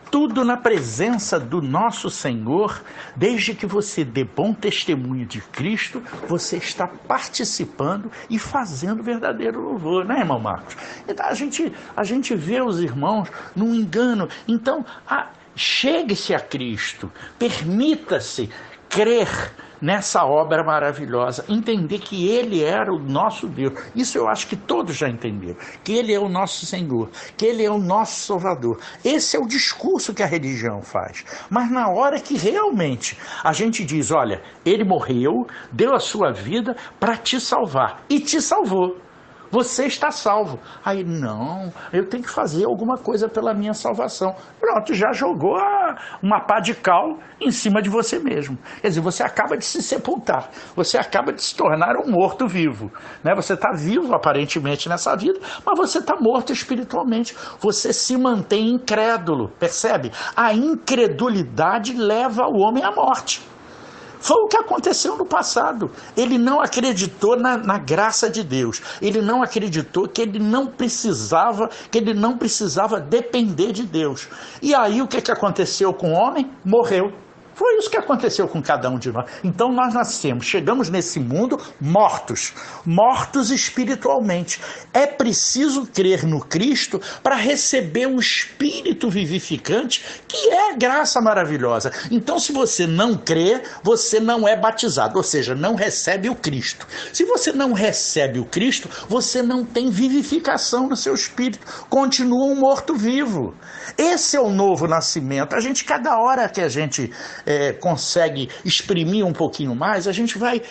Tudo na presença do nosso Senhor, desde que você dê bom testemunho de Cristo, você está participando e fazendo verdadeiro louvor, né, irmão Marcos? Então, a gente vê os irmãos num engano. Então, chegue-se a Cristo, permita-se crer nessa obra maravilhosa, entender que Ele era o nosso Deus. Isso eu acho que todos já entenderam, que Ele é o nosso Senhor, que Ele é o nosso Salvador. Esse é o discurso que a religião faz. Mas na hora que realmente a gente diz, olha, Ele morreu, deu a sua vida para te salvar, e te salvou. Você está salvo. Aí, não, eu tenho que fazer alguma coisa pela minha salvação. Pronto, já jogou uma pá de cal em cima de você mesmo. Quer dizer, você acaba de se sepultar. Você acaba de se tornar um morto-vivo. Né? Você está vivo, aparentemente, nessa vida, mas você está morto espiritualmente. Você se mantém incrédulo, percebe? A incredulidade leva o homem à morte. Foi o que aconteceu no passado. Ele não acreditou na graça de Deus. Ele não acreditou que ele não precisava depender de Deus. E aí o que aconteceu com o homem? Morreu. Foi isso que aconteceu com cada um de nós. Então nós nascemos, chegamos nesse mundo mortos espiritualmente. É preciso crer no Cristo para receber o Espírito vivificante, que é a graça maravilhosa. Então se você não crê, você não é batizado, ou seja, não recebe o Cristo. Se você não recebe o Cristo, você não tem vivificação no seu espírito, continua um morto-vivo. Esse é o novo nascimento. Cada hora que a gente consegue exprimir um pouquinho mais, a gente vai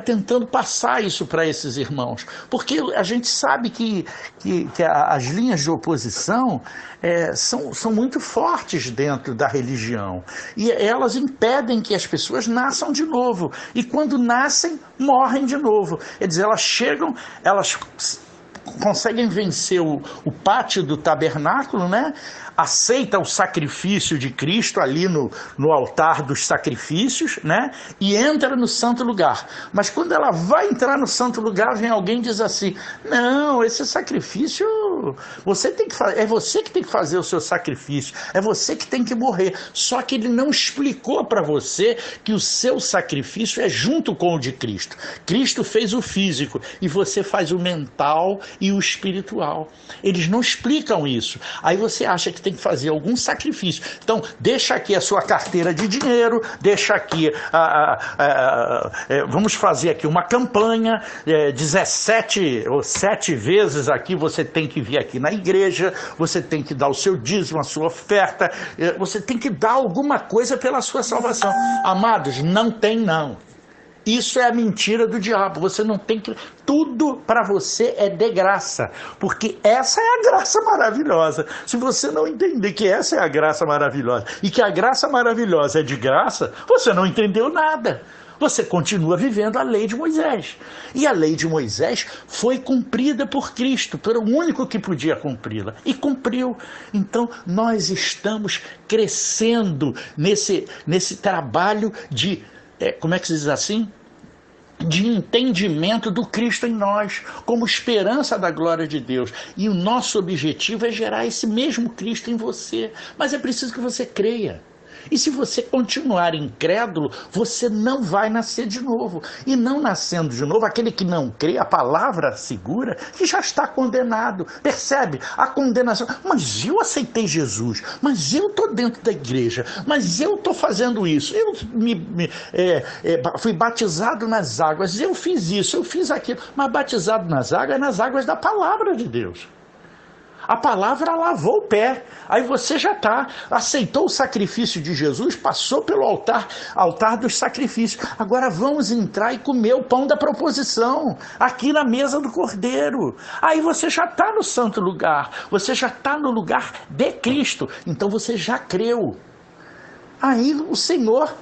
tentando passar isso para esses irmãos, porque a gente sabe que as linhas de oposição são muito fortes dentro da religião, e elas impedem que as pessoas nasçam de novo, e quando nascem, morrem de novo. Quer dizer, elas conseguem vencer o pátio do tabernáculo, né? Aceita o sacrifício de Cristo ali no altar dos sacrifícios, né? E entra no santo lugar. Mas quando ela vai entrar no santo lugar, vem alguém e diz assim, não, esse sacrifício, é você que tem que fazer o seu sacrifício, é você que tem que morrer. Só que ele não explicou para você que o seu sacrifício é junto com o de Cristo. Cristo fez o físico e você faz o mental e o espiritual. Eles não explicam isso. Aí você acha que tem que fazer algum sacrifício. Então, deixa aqui a sua carteira de dinheiro, deixa aqui, vamos fazer aqui uma campanha, 17 ou 7 vezes aqui você tem que vir aqui na igreja, você tem que dar o seu dízimo, a sua oferta, você tem que dar alguma coisa pela sua salvação. Amados, não tem não. Isso é a mentira do diabo. Você não tem que... Tudo para você é de graça, porque essa é a graça maravilhosa. Se você não entender que essa é a graça maravilhosa e que a graça maravilhosa é de graça, você não entendeu nada. Você continua vivendo a lei de Moisés. E a lei de Moisés foi cumprida por Cristo, pelo único que podia cumpri-la. E cumpriu. Então, nós estamos crescendo nesse trabalho de... como é que se diz assim? De entendimento do Cristo em nós, como esperança da glória de Deus. E o nosso objetivo é gerar esse mesmo Cristo em você. Mas é preciso que você creia. E se você continuar incrédulo, você não vai nascer de novo. E não nascendo de novo, aquele que não crê, a palavra assegura que já está condenado. Percebe? A condenação. Mas eu aceitei Jesus, mas eu estou dentro da igreja, mas eu estou fazendo isso, eu fui batizado nas águas, eu fiz isso, eu fiz aquilo. Mas batizado nas águas da palavra de Deus. A palavra lavou o pé. Aí você já aceitou o sacrifício de Jesus, passou pelo altar dos sacrifícios. Agora vamos entrar e comer o pão da proposição, aqui na mesa do Cordeiro. Aí você já está no santo lugar, você já está no lugar de Cristo. Então você já creu. Aí o Senhor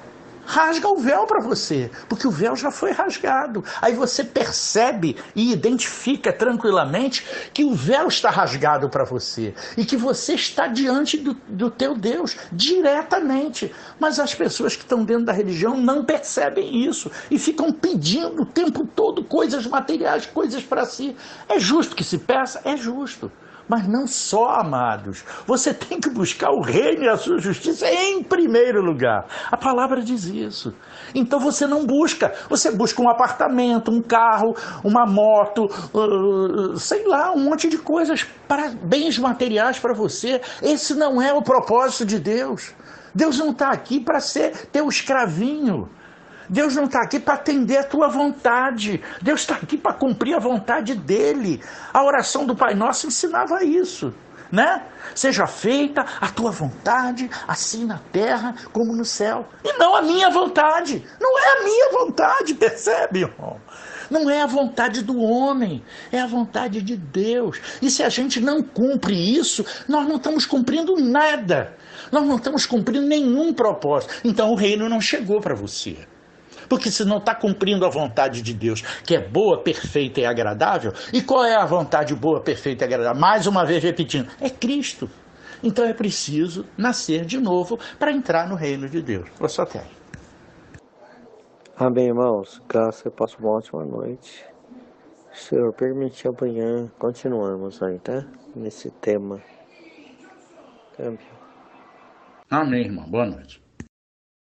rasga o véu para você, porque o véu já foi rasgado. Aí você percebe e identifica tranquilamente que o véu está rasgado para você e que você está diante do teu Deus diretamente. Mas as pessoas que estão dentro da religião não percebem isso e ficam pedindo o tempo todo coisas materiais, coisas para si. É justo que se peça? É justo. Mas não só, amados. Você tem que buscar o reino e a sua justiça em primeiro lugar. A palavra diz isso. Então você não busca. Você busca um apartamento, um carro, uma moto, sei lá, um monte de coisas, para bens materiais para você. Esse não é o propósito de Deus. Deus não está aqui para ser teu escravinho. Deus não está aqui para atender a tua vontade. Deus está aqui para cumprir a vontade dele. A oração do Pai Nosso ensinava isso, né? Seja feita a tua vontade, assim na terra como no céu. E não a minha vontade. Não é a minha vontade, percebe, irmão? Não é a vontade do homem, é a vontade de Deus. E se a gente não cumpre isso, nós não estamos cumprindo nada. Nós não estamos cumprindo nenhum propósito. Então o reino não chegou para você. Porque se não está cumprindo a vontade de Deus, que é boa, perfeita e agradável, e qual é a vontade boa, perfeita e agradável? Mais uma vez repetindo, é Cristo. Então é preciso nascer de novo para entrar no reino de Deus. Eu só tenho. Amém, irmãos. Graças e paz, uma ótima noite. Se o Senhor permitir, amanhã continuamos aí, tá? Nesse tema. Câmbio. Amém, irmão. Boa noite.